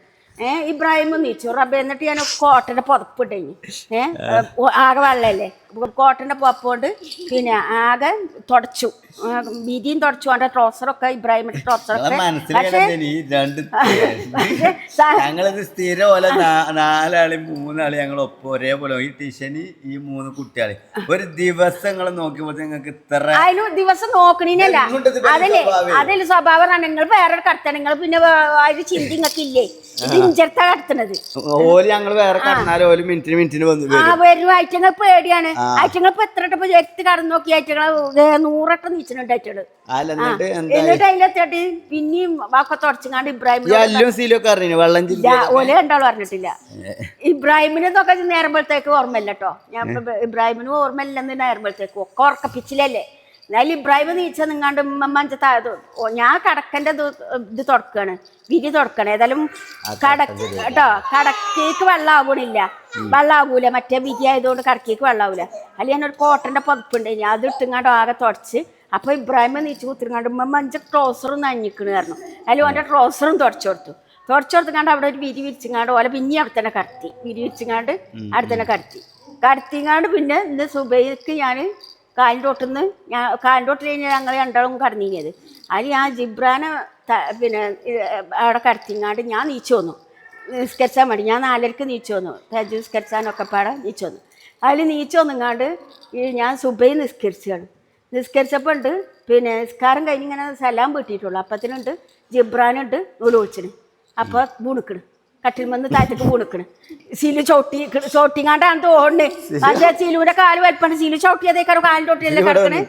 ഇബ്രാഹിമും നീച്ചു. റബ്ബെ എന്നിട്ട് ഞാൻ കോട്ടന്റെ പുതപ്പിട്ടേഞ്ഞു. ആകെ വെള്ളമല്ലേ കോട്ടന്റെ പുതപ്പുകൊണ്ട് പിന്നെ ആകെ തുടച്ചു. വീതിയും തുടച്ചു. അവന്റെ ട്രോസറൊക്കെ ഇബ്രാഹിമിന്റെ ട്രോസറൊക്കെ ഞങ്ങളിത് സ്ഥിരം പോലെ 4 3 ഞങ്ങൾ ഒപ്പം ഒരേപോലെ ഈ ടീഷന് ഈ 3 കുട്ടികളെ ഒരു ദിവസങ്ങൾ നോക്കിയപ്പോ നിങ്ങൾക്ക് ഇത്ര അതിന് ദിവസം നോക്കണീനല്ല അതല്ലേ സ്വഭാവം. നിങ്ങൾ വേറെ കടത്തണം. നിങ്ങൾ പിന്നെ അതിന് ചിന്തി നിങ്ങൾക്ക് ഇല്ലേ ഇത് ഇഞ്ചർത്താ കടത്തണത്. ഓല് ഞങ്ങൾ വേറെ കടന്നാലും ഓല് മിനിറ്റിന് വന്നു വരും. ഐറ്റങ്ങൾ പേടിയാണ്. ഐറ്റങ്ങൾ ഇപ്പൊ എത്ര എടുത്ത് കടന്നു നോക്കി ഐറ്റങ്ങൾ 100 നീച്ചിട്ടുണ്ട് ഐറ്റങ്ങള്. എന്നിട്ട് അതിലെത്തിട്ട് പിന്നെയും വാക്ക തുടച്ചങ്ങാണ്ട് ഇബ്രാഹിം ഓലെ രണ്ടാളും പറഞ്ഞിട്ടില്ല. ഇബ്രാഹിമിനെ നോക്കാൻ നേരമ്പോഴത്തേക്ക് ഓർമ്മയില്ല കേട്ടോ. ഞാൻ ഇബ്രാഹിമിനും ഓർമ്മയില്ലെന്ന് നേരമ്പോഴത്തേക്ക് ഒക്കെ ഉറക്കപ്പിച്ചില്ലല്ലേ. എന്നാലും ഇബ്രാഹിം നീച്ച നിങ്ങാണ്ട് മഞ്ചത്തായത് ഞാൻ കടക്കൻ്റെ ഇത് തുടക്കുകയാണ് വിരി തുടക്കണം. ഏതായാലും കേട്ടോ കടക്കേക്ക് വെള്ളം ആകണില്ല. വെള്ളം ആകൂല മറ്റേ വിരി ആയതുകൊണ്ട് കടക്കേക്ക് വെള്ളം ആവൂല. അല്ലെങ്കിൽ ഞാനൊരു കോട്ടൻ്റെ പുതപ്പുണ്ട് അത് ഇട്ടുങ്ങാണ്ട് ആകെ തുടച്ച്. അപ്പോൾ ഇബ്രാഹിം നീച്ച് കുത്തിരിങ്ങാണ്ട് മഞ്ച ട്രോസറും നനഞ്ഞിക്കണ് പറഞ്ഞു. അതിൽ ഓൻ്റെ ട്രോസറും തുടച്ചു കൊടുത്തുങ്ങാണ്ട് അവിടെ ഒരു വിരി വിരിച്ചിങ്ങാണ്ട് ഓലെ പിന്നെ അവിടെ തന്നെ കടത്തി. വിരി വിരിച്ചിങ്ങാണ്ട് അവിടെ തന്നെ കടത്തിങ്ങാണ്ട് പിന്നെ ഇന്ന് സുബൈക്ക് ഞാൻ കാലിൻ്റെ തൊട്ടിന്ന് കാലിൻ്റെ തൊട്ടിൽ കഴിഞ്ഞാൽ ഞങ്ങൾ രണ്ടാളും കടന്നിഞ്ഞത്. അതിൽ ഞാൻ ജിബ്രാനെ പിന്നെ അവിടെ കടത്തിങ്ങാണ്ട് ഞാൻ നീച്ചു വന്നു നിസ്കരിച്ചാൻ വേണ്ടി. ഞാൻ 4:30 നീച്ചു വന്നു. തേജ് നിസ്കരിച്ചാനൊക്കെ പാടെ നീച്ചു വന്നു. അതിൽ നീച്ചു വന്നുങ്ങാണ്ട് ഞാൻ സുബൈ നിസ്കരിച്ചപ്പോൾ ഉണ്ട് പിന്നെ നിസ്കാരം കഴിഞ്ഞിങ്ങനെ സലാം വീട്ടിയിട്ടുള്ളൂ. അപ്പത്തിനുണ്ട് ജിബ്രാനുണ്ട് നൂലോളിച്ചിന്. അപ്പോൾ വീണിക്കണ് കട്ടിൽ വന്ന് താഴത്തേക്ക് വീണിക്കണ്. സീല് ചോട്ടിങ്ങാണ്ടാണ് തോന്നുന്നത്. പക്ഷേ സീലുവിന്റെ കാല് വലിപ്പണ്ട്. സീല് ചവിട്ടിയതേക്കാരും കാലിൻ്റെ തൊട്ടിയല്ലേ കിടക്കണേ.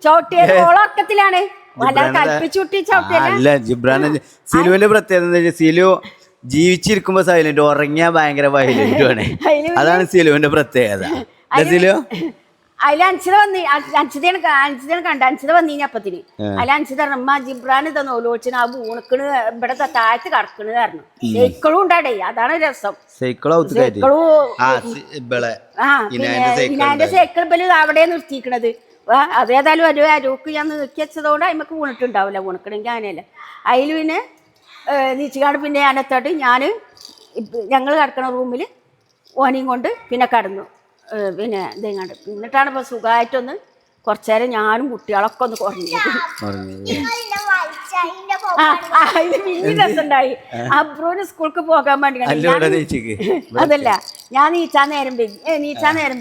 ചവിട്ടിയത് ഓളക്കത്തിലാണ് അല്ലാതെ കൽപ്പിച്ചുട്ടി ചവിട്ടിയല്ല. സിലുവിന്റെ പ്രത്യേകത സിലു ജീവിച്ചിരിക്കുമ്പോ സൈലന്റ്, ഉറങ്ങിയാ ഭയങ്കര വയലന്റ് ആണ്. അതാണ് സിലുവിന്റെ പ്രത്യേകത. സിലു അതിൽ അൻസിത കണ്ട അൻസിത വന്നീനി അപ്പത്തിന്. അതിൽ അൻസിത പറഞ്ഞു ജിബ്രാൻ ഇതാ നോലോച്ചിന് ആ ഊണക്കണ് ഇവിടെ താഴത്ത് കടക്കണ് പറഞ്ഞു. സൈക്കിളും ഉണ്ടാടേ, അതാണ് രസം. ഇനാന്റെ സൈക്കിൾ ബല് അവിടെ നിർത്തിക്കണത്. അതേതായാലും ഒരു അരുക്ക് ഞാൻ നീക്കി വെച്ചതുകൊണ്ട് അതിമക്ക് വീണിട്ടുണ്ടാവില്ല. വീണക്കണെങ്കിൽ അങ്ങനെയല്ല. അതിൽ പിന്നെ നീച്ചുകാട് പിന്നെ ഞാനെത്തോട്ട് ഞങ്ങൾ കിടക്കണ റൂമിൽ ഓനെയും കൊണ്ട് പിന്നെ കടന്നു. പിന്നെ ഇതെങ്ങാണ്ട് എന്നിട്ടാണ് ഇപ്പോൾ സുഖമായിട്ടൊന്ന് കുറച്ചു നേരം ഞാനും കുട്ടികളൊക്കെ ഒന്ന് കുറഞ്ഞത്. അതിന്റെ അതിന് പിന്നെ രസമുണ്ടായി. അബ്രുവിന് സ്കൂൾക്ക് പോകാൻ വേണ്ടി അല്ലൂടെ ചേച്ചിക്ക് അതല്ല, ഞാൻ നീച്ചാൻ നേരം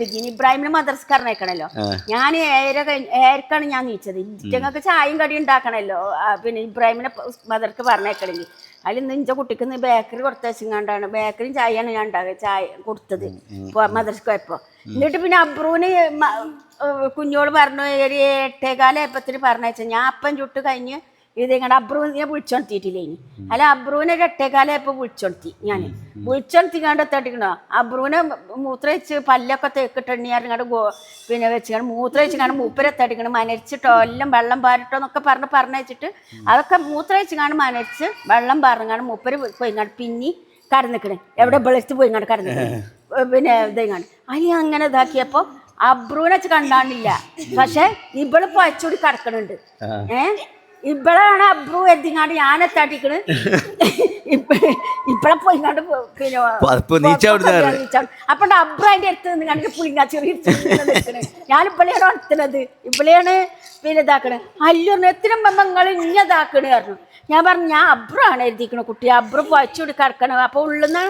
വെക്കി ഇബ്രാഹിമിന് മദ്രസ കറണേക്കണല്ലോ. ഞാൻ 7:00 ഞാൻ നീച്ചത്. ഇറ്റങ്ങൾക്ക് ചായയും കടി ഉണ്ടാക്കണല്ലോ. പിന്നെ ഇബ്രാഹിമിനെ മദ്രസക്ക് പറഞ്ഞേക്കണെങ്കിൽ അതിൽ ഇന്ന് ഇഞ്ച കുട്ടിക്ക് ഇന്ന് ബേക്കറി കൊടുത്തങ്ങാണ്ടാണ്, ബേക്കറിയും ചായയാണ് ഞാൻ ഉണ്ടാക്കുക, ചായ കൊടുത്തത് മദ്രസക്ക് പോയപ്പോ. എന്നിട്ട് പിന്നെ അബ്രുവിന് കുഞ്ഞോട് പറഞ്ഞു ഒരു 8:15 പറഞ്ഞയച്ച ഞാൻ അപ്പം ചുട്ട് കഴിഞ്ഞ് ഇത് ഇങ്ങടെ അബ്രുവിനെ വിളിച്ചോണ്ടിട്ടില്ലേ ഇനി. അല്ല അബ്രുവിനെ ഒരു 8:15 വിളിച്ചോണ്ടി. ഞാൻ വിളിച്ചോണ്ടിക്കാണ്ട് എത്തട്ടിക്കണോ അബ്രുവിനെ മൂത്രയിച്ച് പല്ലൊക്കെ തേക്കിട്ടെണ്ണിയാറിങ്ങാണ്ട് പിന്നെ വെച്ചിട്ട് മൂത്രയിച്ചാണ്ട് മൂപ്പരെത്തടിക്കണം മനരിച്ചിട്ടോ എല്ലാം വെള്ളം പാരിട്ടോ എന്നൊക്കെ പറഞ്ഞയച്ചിട്ട് അതൊക്കെ മൂത്രയിച്ചാണ്ട് മനരിച്ച് വെള്ളം പാറങ്ങാണ്ട് മൂപ്പര് പോയിങ്ങാണ്ട് പിന്നെ കടന്നിക്കണേ എവിടെ വെളുത്ത് പോയിങ്ങാണ്ട് കടന്നിക്കണേ പിന്നെ ഇതെങ്ങാണ്ട് അതിന് അങ്ങനെ ഇതാക്കിയപ്പോ അബ്രുവിനെ വെച്ച് കണ്ടാണ്ടില്ല. പക്ഷെ ഇവള് പൊയച്ചൂടി കിടക്കണുണ്ട്. ഇവളാണ് അബ്രു എത്തിങ്ങാണ്ട് ഞാനെത്താട്ടിക്കണ്. ഇപ്പളെ പോയിങ്ങാണ്ട് പിന്നെ അപ്പൊ അബ്രു അതിന്റെ അടുത്ത് നിന്ന് കണ്ട് പുളിങ്ങാ ചെറിയ നിൽക്കണേ. ഞാൻ ഇപ്പളെയാണ് വളർത്തുന്നത്, ഇപ്പളെയാണ് പിന്നെ ഇതാക്കണേ. അല്ലൂറിന് എത്ര നിങ്ങൾ ഇഞ്ഞതാക്കണ് പറഞ്ഞു. ഞാൻ പറഞ്ഞു ഞാൻ അബ്രു ആണ് എഴുതിക്കണ കുട്ടി, അബ്രു പൊയച്ചൂടി കിടക്കണം. അപ്പൊ ഉള്ളുന്ന്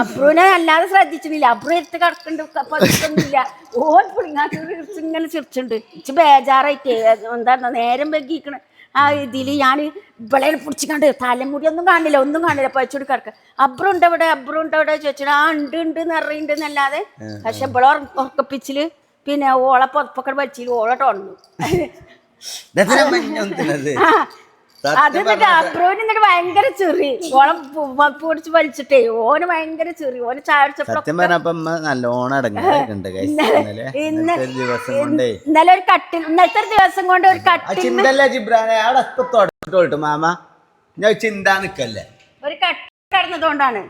അബ്രുവിനെ അല്ലാതെ ശ്രദ്ധിച്ചിട്ടില്ല. അബ്രു എടുത്ത് കിടക്കണ്ടൊന്നുമില്ല. ഓൻ പുളിങ്ങാട്ടി ഇങ്ങനെ ചിരിച്ചുണ്ട്. ഇച്ച് ബേജാറായിട്ടേ എന്താ നേരം വെക്കിക്കണ ആ ഇതിൽ ഞാൻ ഇവളെ പിടിച്ചിക്കണ്ട് തലമുടി ഒന്നും കാണില്ല, ഒന്നും കാണില്ല, പൊയച്ചൂടി കിടക്ക. അബ്രു ഉണ്ട് അവിടെ ചോദിച്ചാൽ ആ ഉണ്ട് നിറയുണ്ട് എന്നല്ലാതെ. പക്ഷെ ഇവളെ ഉറക്കപ്പിച്ചില് പിന്നെ ഓളെ പൊറപ്പൊക്കെ വലിച്ചില് ഓളോട്ട് ഉണന്നു. അത് എന്നിട്ട് അബ്രുവിന് എന്നിട്ട് ഭയങ്കര ചെറി ഓളം പൊടിച്ച് വലിച്ചിട്ടേ ഓന് ഭയങ്കര ചെറി. ഓന് ചായ ഇന്നലെ ഒരു കട്ടിൽ ഇന്നത്തെ ഒരു ദിവസം കൊണ്ട് ഒരു കട്ടിൽ ഒരു കട്ടിൽ കിടന്നതുകൊണ്ടാണ്.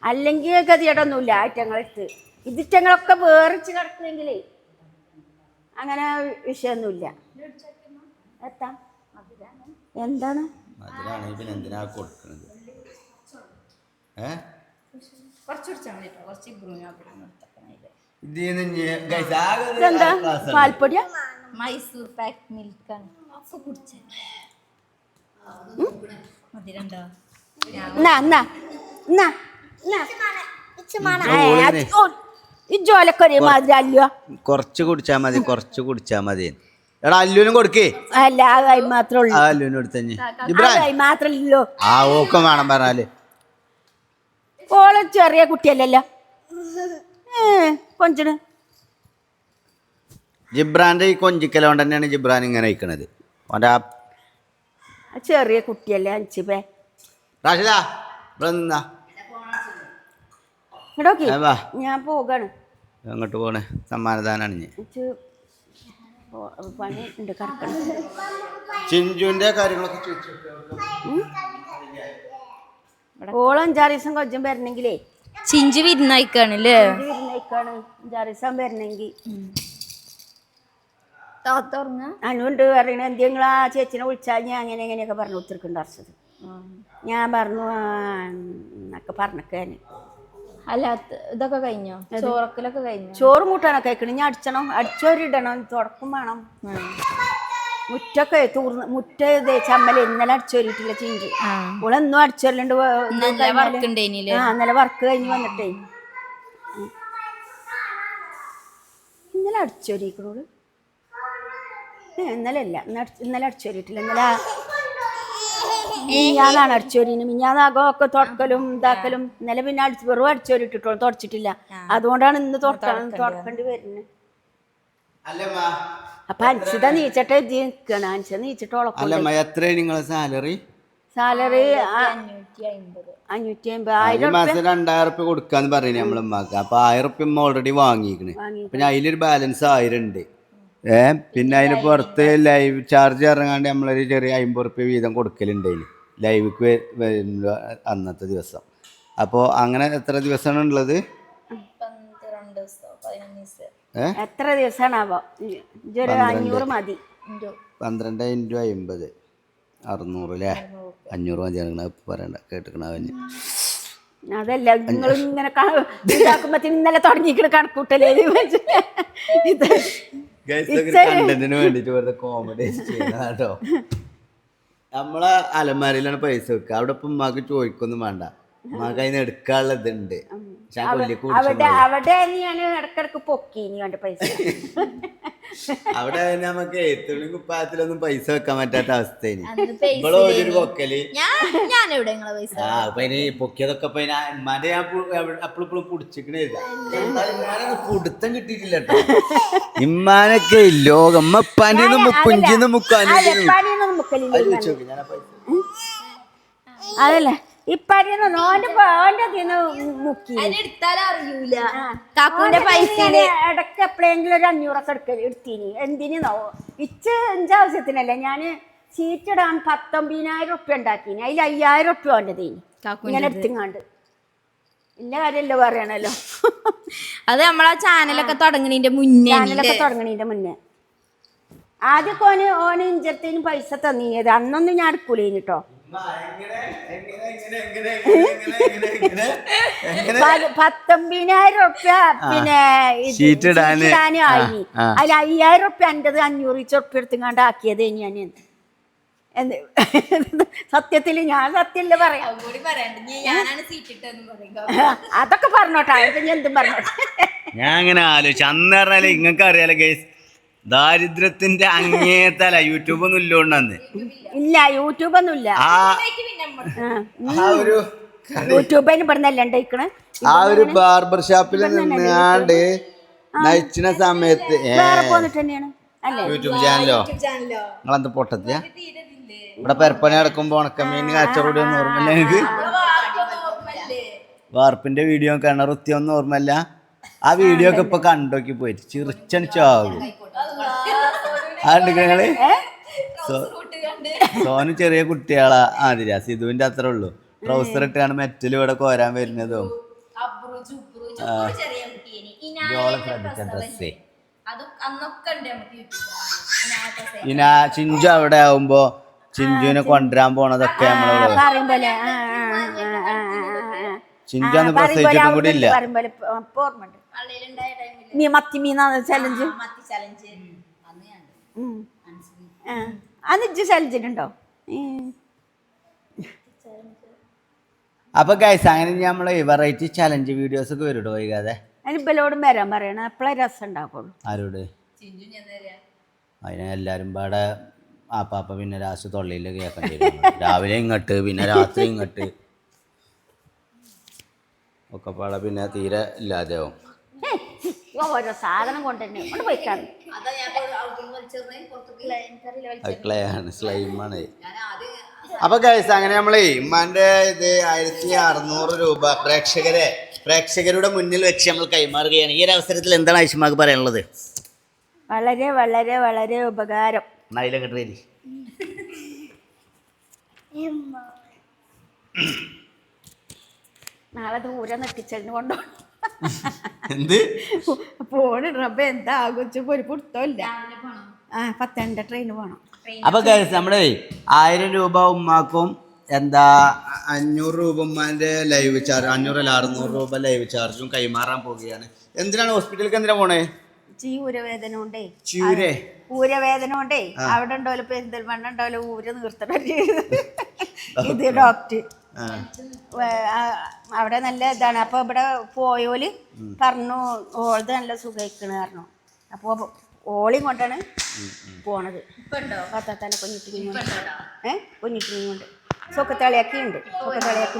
അല്ലെങ്കിൽ ഗതികേടൊന്നുമില്ല ഐറ്റങ്ങളെടുത്ത്. ഇതിറ്റങ്ങളൊക്കെ വേറിച്ച് കിടക്കുമെങ്കിലേ അങ്ങനെ വിഷയമൊന്നുമില്ല. എത്താം എന്താണ് പാൽപ്പൊടിയാ മൈസൂർ പാക്ക് മിൽക്കാണ്. ഇജോലൊക്കെ മാതിരി അല്ലോ. കുറച്ച് കുടിച്ചാ മതി. എടാ അല്ലുവിനും കൊടുക്കേ. അല്ല അതായി മാത്രമേ ഉള്ളൂ. അല്ലുവിനും കൊടുത്തേ മാത്രല്ലോ. ആ ഓക്കം വേണം പറഞ്ഞാല്. ഓള് ചെറിയ കുട്ടിയല്ലല്ലോ കൊഞ്ചണ്. ജിബ്രാന്റെ ഈ കൊഞ്ചിക്കലോണ്ട് തന്നെയാണ് ജിബ്രാൻ ഇങ്ങനെ അയക്കണത്. ഓൻ്റെ ചെറിയ കുട്ടിയല്ലേ അഞ്ചിപ്പേ. ഞാൻ പോകാണ്. അങ്ങോട്ട് പോണേ സമ്മാനദാനാണ്. പണി ഉണ്ട് കറക്കണം. ചിഞ്ചുവിന്റെ കാര്യങ്ങളൊക്കെ ഓളം 5-6 ദിവസം കൊഞ്ചം വരണെങ്കിലേ ചിഞ്ചു വിരുന്നയക്കാണല്ലേ. വിരുന്നയക്കാണ് 5-6 ദിവസം വരണെങ്കി. അനുണ്ട് പറയണ എന്തെങ്കിലും ആ ചേച്ചിനെ വിളിച്ചാൽ ഞാൻ അങ്ങനെ എങ്ങനെയൊക്കെ പറഞ്ഞു ഒത്തിരിക്കുണ്ട് അർച്ചത്. ഞാൻ പറഞ്ഞു എന്നൊക്കെ പറഞ്ഞേക്കാൻ. അല്ല ഇതൊക്കെ കഴിഞ്ഞോ? ചോറക്കലൊക്കെ കഴിഞ്ഞോ? ചോറും കൂട്ടാനൊക്കെ കഴിക്കണം. ഞാൻ അടിച്ചോരിടണം, തുടക്കം വേണം. മുറ്റൊക്കെ മുറ്റ ചമ്മല് ഇന്നലെ അടിച്ചോരിട്ടില്ല ചിഞ്ചു. ഓളെന്നും അടിച്ചോരലുണ്ട്. ഇന്നലെ വർക്ക് കഴിഞ്ഞ് വന്നിട്ടേ ഇന്നലെ അടിച്ചോരിക്കണോള്. ഇന്നലെ അല്ല, ഇന്നലെ അടിച്ചോരിട്ടില്ല. മിഞ്ഞാന്നാണ് അടിച്ചോരിന്. മിഞ്ഞാന്നാകമൊക്കെ തുടക്കലും ഇതാക്കലും. ഇന്നലെ പിന്നെ വെറും അടിച്ചോരിട്ടിട്ടോളൂ, തുടച്ചിട്ടില്ല. അതുകൊണ്ടാണ് ഇന്ന് തുടക്കേണ്ടി വരുന്നത്. അപ്പൊ അൻസിത നീച്ചിട്ട് നിൽക്കണം. അൻസിത നീച്ചിട്ടോളെ സാലറി 550. 2000 കൊടുക്കാന്ന് പറയുന്നത് നമ്മളമ്മക്ക്. അപ്പൊ 1000 ഓൾറെഡി വാങ്ങിക്കണ്. പിന്നെ അതിലൊരു ബാലൻസ് 1000 ഉണ്ട്. പിന്നെ അതിന് പുറത്ത് ലൈവ് ചാർജ് ഇറങ്ങാണ്ട് നമ്മളൊരു ചെറിയ 50 വീതം കൊടുക്കലുണ്ട് അതിന് ലൈവിക്ക് അന്നത്തെ ദിവസം. അപ്പോൾ അങ്ങനെ എത്ര ദിവസമാണ് ഉള്ളത്? എത്ര ദിവസമാണാവോ? 500 മതി. 12 × 50 600 അല്ലേ? 500 മതി. പറയണ്ട കേട്ടിക്കണവന്. അതല്ല നിങ്ങൾ ഇങ്ങനെ ഇതാക്കുമ്പോ ഇന്നലെ തുടങ്ങിക്കണ കണക്കൂട്ടലേ. കണ്ടന്റിന് വേണ്ടിട്ട് വെറുതെ കോമഡി കേട്ടോ. നമ്മളെ അലമാരയിലാണ് പൈസ വെക്കുക. അവിടെ ഇപ്പം ഉമ്മാക്ക് ചോദിക്കൊന്നും വേണ്ട, ഉമ്മാക്ക് അതിന് എടുക്കാനുള്ള ഇതുണ്ട്. പക്ഷെ ആ കൊല്ലി അവിടെ ഞാൻ ഇടക്കിടക്ക് പൊക്കീനി കണ്ട് പൈസ. അവിടെ നമുക്ക് തുണി കുപ്പായത്തിലൊന്നും പൈസ വെക്കാൻ പറ്റാത്ത അവസ്ഥയാണ്. ഇവിടെ ഒരു പൊക്കല് ഞാനെവിടെ നിങ്ങളെ പൈസ അപ്പൊ ഇനി പൊക്കിയതൊക്കെ ഇപ്പൊ ഉമ്മാന്റെ ഞാൻ അപ്പോഴും പിടിച്ചിക്കണേ, പിടുത്തം കിട്ടിയിട്ടില്ല കേട്ടോ. ഇമ്മാനൊക്കെ ലോകം ഉമ്മാന്റെ കുഞ്ചിന്ന് അതല്ലേ ഇപ്പറിയുന്ന മുക്കി എടുത്താലറിയൂല. കാക്കൂന്റെ പൈസ ഇടയ്ക്ക് എപ്പോഴെങ്കിലും ഒരു 500 എടുത്തീനി. എന്തിനോ ഇച്ചാവശ്യത്തിനല്ല, ഞാന് സീറ്റ് ഇടാൻ 19,000 ഉറുപ്പ്യ ഉണ്ടാക്കീനി. അതിൽ 5,000 ഉറുപ്പ്യ വേണ്ടതേനി ഇങ്ങനെ എടുത്തിങ്ങാണ്ട്. ഇല്ല കാര്യമല്ലോ പറയണല്ലോ. അത് നമ്മളാ ചാനലൊക്കെ തുടങ്ങണീന്റെ മുന്നേ ആദ്യമൊക്കെ ഓന് ഇഞ്ചത്തിന് പൈസ തന്നീത്. അന്നൊന്നും ഞാൻ എടുക്കൂലേനി കേട്ടോ. 19,000 ഉറുപ്പ്യ പിന്നെ ഇടാനും ആയി. അതിൽ 5,000 ഉറുപ്പ്യ എന്റേത് 500 ഉറുപ്പ്യ എടുത്തുങ്ങാണ്ട് ആക്കിയത് ഞാൻ. എന്ത് സത്യത്തില് ഞാൻ സത്യല്ല പറയാം. അതൊക്കെ പറഞ്ഞോട്ടെ, ഞാൻ എന്തും പറഞ്ഞോട്ടെ. ഞാൻ അങ്ങനെ ആലോചിച്ചു. അന്ന് പറഞ്ഞാല് ഇങ്ങക്ക് അറിയാലോ ഗൈസ്, ദാരിദ്ര്യത്തിന്റെ അങ്ങേത്തല യൂട്യൂബൊന്നും ഇല്ലോണ്ടെന്ന്. ഇല്ല, യൂട്യൂബൊന്നും ഇല്ല. യൂട്യൂബിന് ഇവിടുന്നല്ല ഉണ്ടായിക്കണ്. ആ ഒരു ബാർബർ ഷോപ്പിൽ നിന്നാണ്ട് നയിച്ചിന സമയത്ത് പോന്നിട്ട് തന്നെയാണ് അല്ലേ യൂട്യൂബ് ചാനലോ? നിങ്ങളെന്ത് പൊട്ടത്തിയ ഇവിടെ പെരപ്പണി നടക്കുമ്പോ ഉണക്കമീൻ കാച്ചറൂടി ഒന്നും ഓർമ്മയില്ല എനിക്ക്. വാർപ്പിന്റെ വീഡിയോ കിണറുത്തിയൊന്നും ഓർമ്മയില്ല. ആ വീഡിയോ ഒക്കെ ഇപ്പൊ കണ്ടോക്കി പോയിട്ട് ചിറിച്ചണിച്ചാകും. ആണ്ടുങ്ങള് സോനു ചെറിയ കുട്ടികളാ ആതിര, സിധുവിന്റെ അത്ര ഉള്ളു. ട്രൗസർ ഇട്ടാണ് മെറ്റൽ ഇവിടെ കോരാൻ വരുന്നതും. ശ്രദ്ധിച്ച ഡ്രസ്സേ പിന്നെ ചിഞ്ചു അവിടെ ആവുമ്പോ ചിഞ്ചുവിനെ കൊണ്ടുവരാൻ പോണതൊക്കെ നമ്മള് ചിഞ്ചു അന്ന് പ്രസവിച്ചിട്ടും കൂടി ഇല്ല. ചലഞ്ച് അന്ന് ചലഞ്ചിട്ടുണ്ടോ? അപ്പൊ ഗൈസ് അങ്ങനെ നമ്മള് വെറൈറ്റി ചലഞ്ച് വീഡിയോസ് ഒക്കെ വരും വൈകാതെ. അതിനിപ്പോലോടും വരാൻ പറയണം, എപ്പോഴേ രസം ഉണ്ടാക്കുള്ളൂ. ആരോട്? അതിനെ എല്ലാരും പാടെ ആപ്പാപ്പ പിന്നെ ലാസ്റ്റ് തൊള്ളിയിൽ കേൾക്കേണ്ടി വരും. രാവിലെ ഇങ്ങോട്ട് പിന്നെ രാത്രി ഇങ്ങോട്ട് ഒക്കെ പാടെ പിന്നെ തീരെ ഇല്ലാതെയാവും. ഓരോ സാധനം കൊണ്ട് തന്നെ കൊണ്ട് പോയിക്കാണ്. ക്ലേയാണ്, സ്ലൈമാണ്. അപ്പൊ ഗൈസ് അങ്ങനെ നമ്മളെ ഉമ്മാന്റെ ഇത് 1,600 രൂപ പ്രേക്ഷകരുടെ മുന്നിൽ വെച്ച് നമ്മൾ കൈമാറുകയാണ്. ഈ ഒരു അവസരത്തിൽ എന്താണ് ആയിഷമാക്ക് പറയാനുള്ളത്? വളരെ വളരെ വളരെ ഉപകാരം. നാളെ ദൂരെ നെട്ടിച്ചതിന് കൊണ്ടുപോകണം. എന്ത് പോണ് റബ്ബ എന്താ ആഘോഷിച്ചപ്പോ ഒരു പുറത്തല്ല. 10 ട്രെയിന് പോണം. അപ്പൊ ഗൈസ് നമ്മുടെ 1000 രൂപ ഉമ്മാക്കും 500 രൂപ ഉമ്മാന്റെ ലൈവ് ചാർജ്, 500 അല്ല 600 രൂപ ലൈവ് ചാർജും കൈമാറാൻ പോവുകയാണ്. എന്തിനാണ് ഹോസ്പിറ്റലിലേക്ക് എന്തിനാ പോണേ? ഊരവേദന കൊണ്ടേ അവിടെ ഉണ്ടോല്ലോ പെരിന്തൽമണ്ണ ഉണ്ടോല്ലോ ഊര് നിർത്തണ ഇത് ഡോക്ടർ അവിടെ നല്ല ഇതാണ്. അപ്പൊ ഇവിടെ പോയോല് പറഞ്ഞു ഓളത് നല്ല സുഖിക്കണ് പറഞ്ഞു. അപ്പൊ ഓളിയും കൊണ്ടാണ് പോണത്. പത്താത്താനെ കുഞ്ഞിട്ടിനെയും കൊണ്ട് സുഖത്തളിയാക്കി ഉണ്ട്. സുഖത്തളിയാക്കി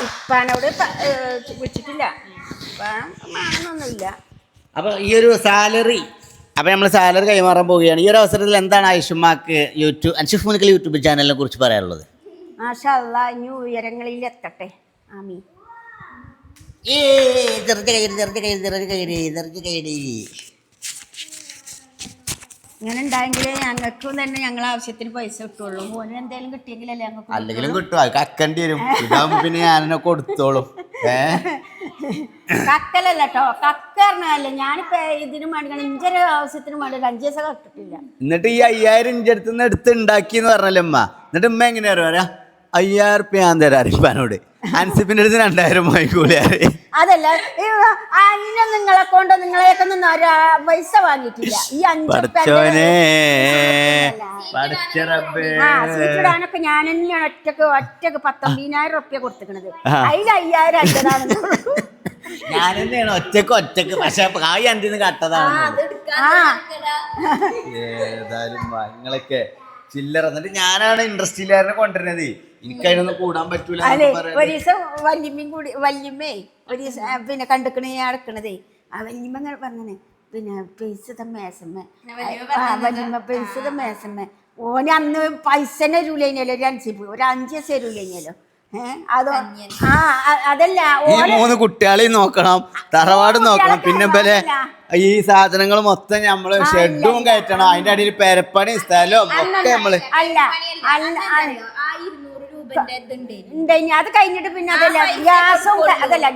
ഇപ്പാനോട് വിളിച്ചിട്ടില്ല. ഇപ്പാണൊന്നുമില്ല. അപ്പൊ ഈ ഒരു സാലറി നമ്മൾ സാലറി കൈമാറാൻ പോവുകയാണ്. ഈ ഒരു അവസരത്തിൽ എന്താണ് ആയിഷുമാക്ക് യൂട്യൂബ് ചാനലിനെ കുറിച്ച് പറയാനുള്ളത്? മാഷാ അല്ലാഹ്, ഇനി ഉയരങ്ങളിൽ എത്തട്ടെ. ആമീൻ. ഇങ്ങനെ ഉണ്ടായെങ്കിലേ ഞങ്ങൾക്കും തന്നെ ഞങ്ങളെ ആവശ്യത്തിന് പൈസ കിട്ടുള്ളൂ. മോനും എന്തെങ്കിലും കിട്ടിയെങ്കിലല്ലേ ഞങ്ങൾക്ക്. അല്ലെങ്കിലും കിട്ടും, അത് കക്കേണ്ടി വരും. ഇതാകുമ്പോ പിന്നെ ഞാനെന്നെ കൊടുത്തോളും. കക്കലല്ല കേട്ടോ, കക്ക പറഞ്ഞല്ല. ഞാനിപ്പോ ഇതിന് വേണ്ടി ഇഞ്ചൊരു ആവശ്യത്തിന് വേണ്ടി 5 ദിവസം കട്ടിട്ടില്ല. എന്നിട്ട് ഈ 5000 ഇഞ്ച അടുത്ത് എടുത്ത് ഉണ്ടാക്കി എന്ന് പറഞ്ഞല്ലേ ഉമ്മ. എന്നിട്ട് ഉമ്മ എങ്ങനെയാ പറയാ? 5000 റുപ്യ ഞാൻ തരാം ഇപ്പാനോട്. അൻസിപ്പിന്റെ അടുത്ത് 2000 വാങ്ങിക്കൂലേ അതല്ല അതിനെ നിങ്ങളെ കൊണ്ട് നിങ്ങളെയൊക്കെ ഒന്നും പൈസ വാങ്ങിയിട്ടില്ല ഈ 5 പഠിച്ചോനെ പഠിച്ച റബ്ബേ. സീറ്റിടാനൊക്കെ ഞാൻ തന്നെയാണ് ഒറ്റക്ക് 19,000 റുപ്യ കൊടുത്തിക്കണത്. അതിൽ 5,000 അഞ്ചതാണ്. ഞാൻ തന്നെയാണ് ഒറ്റക്ക് പക്ഷെ കായ് അഞ്ചിന്ന് കട്ടതാണ്. ഏതായാലും നിങ്ങളൊക്കെ ചില്ലറ എന്നിട്ട് ഞാനാണ് ഇൻട്രസ്റ്റ് ഇല്ലാതെ കൊണ്ടുവരുന്നത്. എനിക്ക് അതിനൊന്നും കൂടാൻ പറ്റൂല. അല്ലേ ഒരു ദിവസം വല്യമ്മേ ഒരു ദിവസം പിന്നെ കണ്ടിക്കണേ അടക്കണതേ ആ വല്യമ്മ ഇങ്ങനെ പറഞ്ഞേ പിന്നെ പൈസ മേസമ്മേ വല്യമ്മ പൈസ മേസമ്മേ ഓന് അന്ന് പൈസ തന്നെ തരൂലല്ലോ ഒരു 5 പൈസ തരൂലല്ലോ. അതോ അതല്ല ഈ 3 കുട്ടികളെയും നോക്കണം, തറവാട് നോക്കണം, പിന്നെ പോലെ ഈ സാധനങ്ങൾ മൊത്തം നമ്മള് ഷെഡും കയറ്റണം, അതിന്റെ അടിയിൽ പെരപ്പണി സ്ഥലവും ഒക്കെ നമ്മള് അല്ല അത് കഴിഞ്ഞിട്ട് പിന്നെ അതല്ല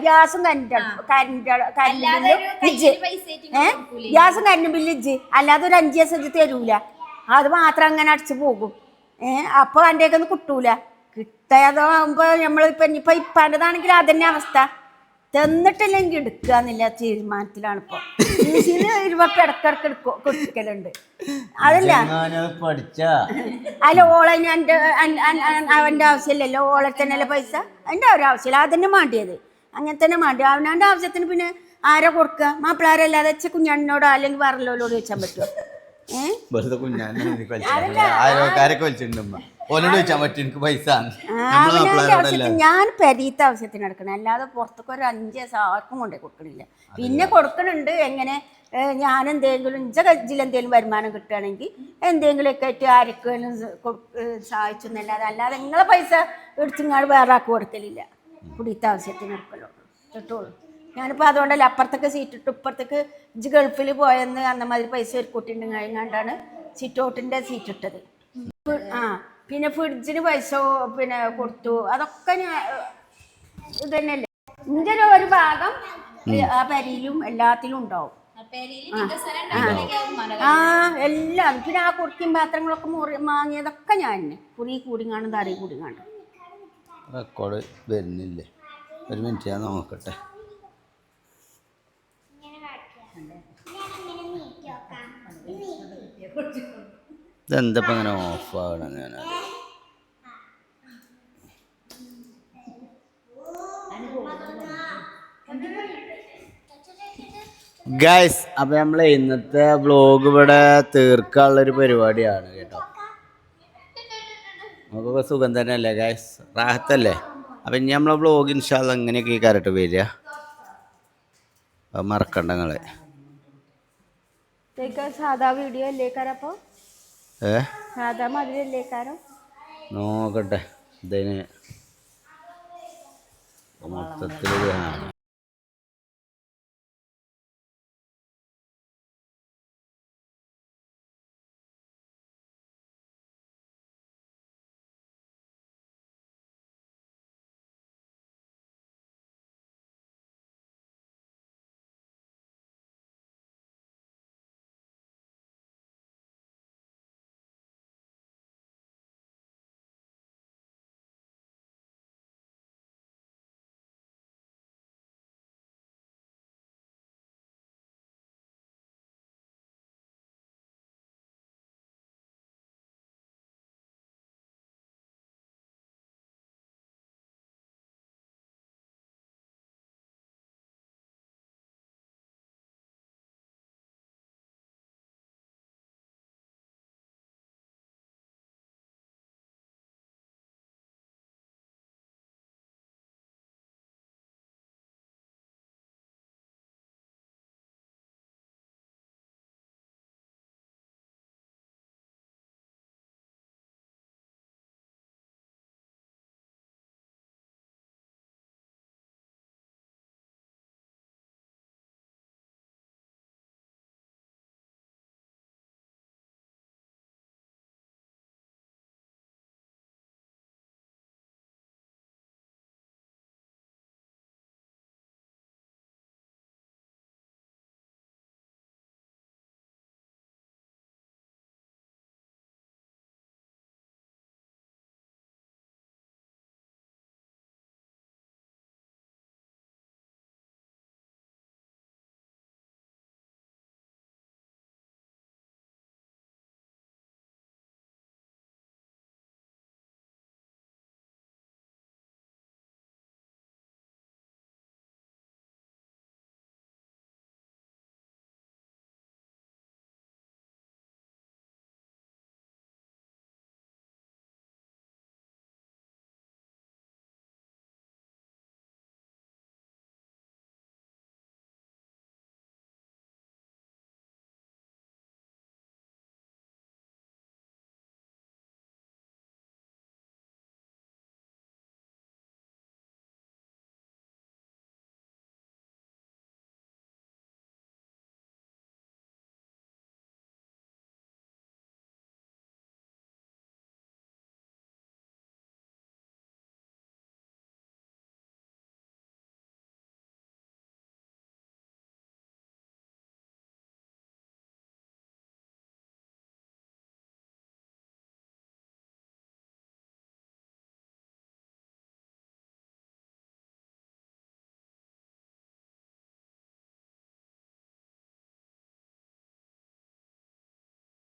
ഗ്യാസും ഗ്യാസും കറണ്ട് ബില്ല് ഇജ്ജ് അല്ലാതെ ഒരു 5 ദിവസം ഇജ്ജ് തരൂല. അത് മാത്രം അങ്ങനെ അടിച്ചു പോകും. അപ്പൊ എൻ്റെ ഒന്നും കിട്ടൂല. കിട്ടാതാകുമ്പോ നമ്മളിപ്പോ ഇപ്പാൻ്റെതാണെങ്കിൽ അതന്നെ അവസ്ഥ. തന്നിട്ടില്ലെങ്കിൽ എടുക്കുക എന്നുള്ള തീരുമാനത്തിലാണ് ഇപ്പൊ. ഇരുപത്തി ഇടക്കിടക്ക് കൊടുക്കലുണ്ട്. അതല്ല അല്ല ഓളെ അവന്റെ ആവശ്യമില്ലല്ലോ, ഓളെ തന്നെയല്ലേ പൈസ. അതിന്റെ ഒരു ആവശ്യമില്ല, അതന്നെ മാണ്ടിയത് അങ്ങനെ തന്നെ മാണ്ടി. അവനവന്റെ ആവശ്യത്തിന് പിന്നെ ആരാ കൊടുക്കുക? മാപ്പിളാരല്ലാതെ കുഞ്ഞാണിനോടോ അല്ലെങ്കിൽ വേറെല്ലോലോട് ചോദിച്ചാൻ പറ്റുമോ? ഞാൻ പെരീത്ത ആവശ്യത്തിന് എടുക്കണം, അല്ലാതെ പുറത്തൊക്കെ ഒരു 5 ദിവസം ആർക്കും കൊണ്ടേ കൊടുക്കണില്ല. പിന്നെ കൊടുക്കണുണ്ട് എങ്ങനെ ഞാൻ എന്തെങ്കിലും കജ്ജിൽ എന്തെങ്കിലും വരുമാനം കിട്ടുകയാണെങ്കിൽ എന്തെങ്കിലുമൊക്കെ ആയിട്ട് ആർക്കെങ്കിലും സഹായിച്ചൊന്നല്ലാതെ അല്ലാതെ നിങ്ങളെ പൈസ എടുത്തിങ്ങാട് വേറെ ആൾക്ക് കൊടുക്കലില്ല. കുടിത്ത ആവശ്യത്തിന് എടുക്കലുള്ളൂ കേട്ടോളൂ. ഞാനിപ്പോൾ അതുകൊണ്ടല്ല അപ്പുറത്തേക്ക് സീറ്റിട്ട് ഇപ്പുറത്തേക്ക് ഇജ്ജ് ഗൾഫിൽ പോയെന്ന് അന്നമാതിരി പൈസ ഒരു കൂട്ടിണ്ടെങ്ങാണ്ടാണ് സിറ്റൗട്ടിൻ്റെ സീറ്റ് ഇട്ടത്. പിന്നെ ഫ്രിഡ്ജിന് പൈസ പിന്നെ കൊടുത്തു. അതൊക്കെ ഞാൻ ഇത് തന്നെയല്ലേ എൻ്റെ ഒരു ഭാഗം ആ പരിയിലും എല്ലാത്തിലും ഉണ്ടാവും. എല്ലാം പിന്നെ ആ കുറുക്കിയും പാത്രങ്ങളൊക്കെ വാങ്ങിയതൊക്കെ ഞാൻ കൂടി കാണും തറി കൂടി കാണും. റെക്കോർഡ് വരുന്നില്ലേ? ഒരു മിനിറ്റ് ഞാൻ നോക്കട്ടെ. ഇതെന്താ അങ്ങനെ ഓഫാകണം? ഞാൻ ഗൈസ് അപ്പൊ നമ്മളെ ഇന്നത്തെ വ്ലോഗ് ഇവിടെ തീർക്കാനുള്ളൊരു പരിപാടിയാണ് കേട്ടോ. നമുക്കൊക്കെ സുഖം തന്നെ അല്ലേ ഗൈസ്? റാഹത്തല്ലേ? അപ്പം ഇനി നമ്മളെ വ്ലോഗ് ഇൻഷാ അല്ലാഹ് ഇങ്ങനെയൊക്കെ ഈ കരട്ട് വരിക. അപ്പം മറക്കണ്ട നിങ്ങളെ. സാധാ വീഡിയോ അല്ലേക്കാരപ്പോ സാധാ മാതിരി അല്ലേക്കാരോ? നോക്കട്ടെ ഇതിന് മൊത്തത്തിൽ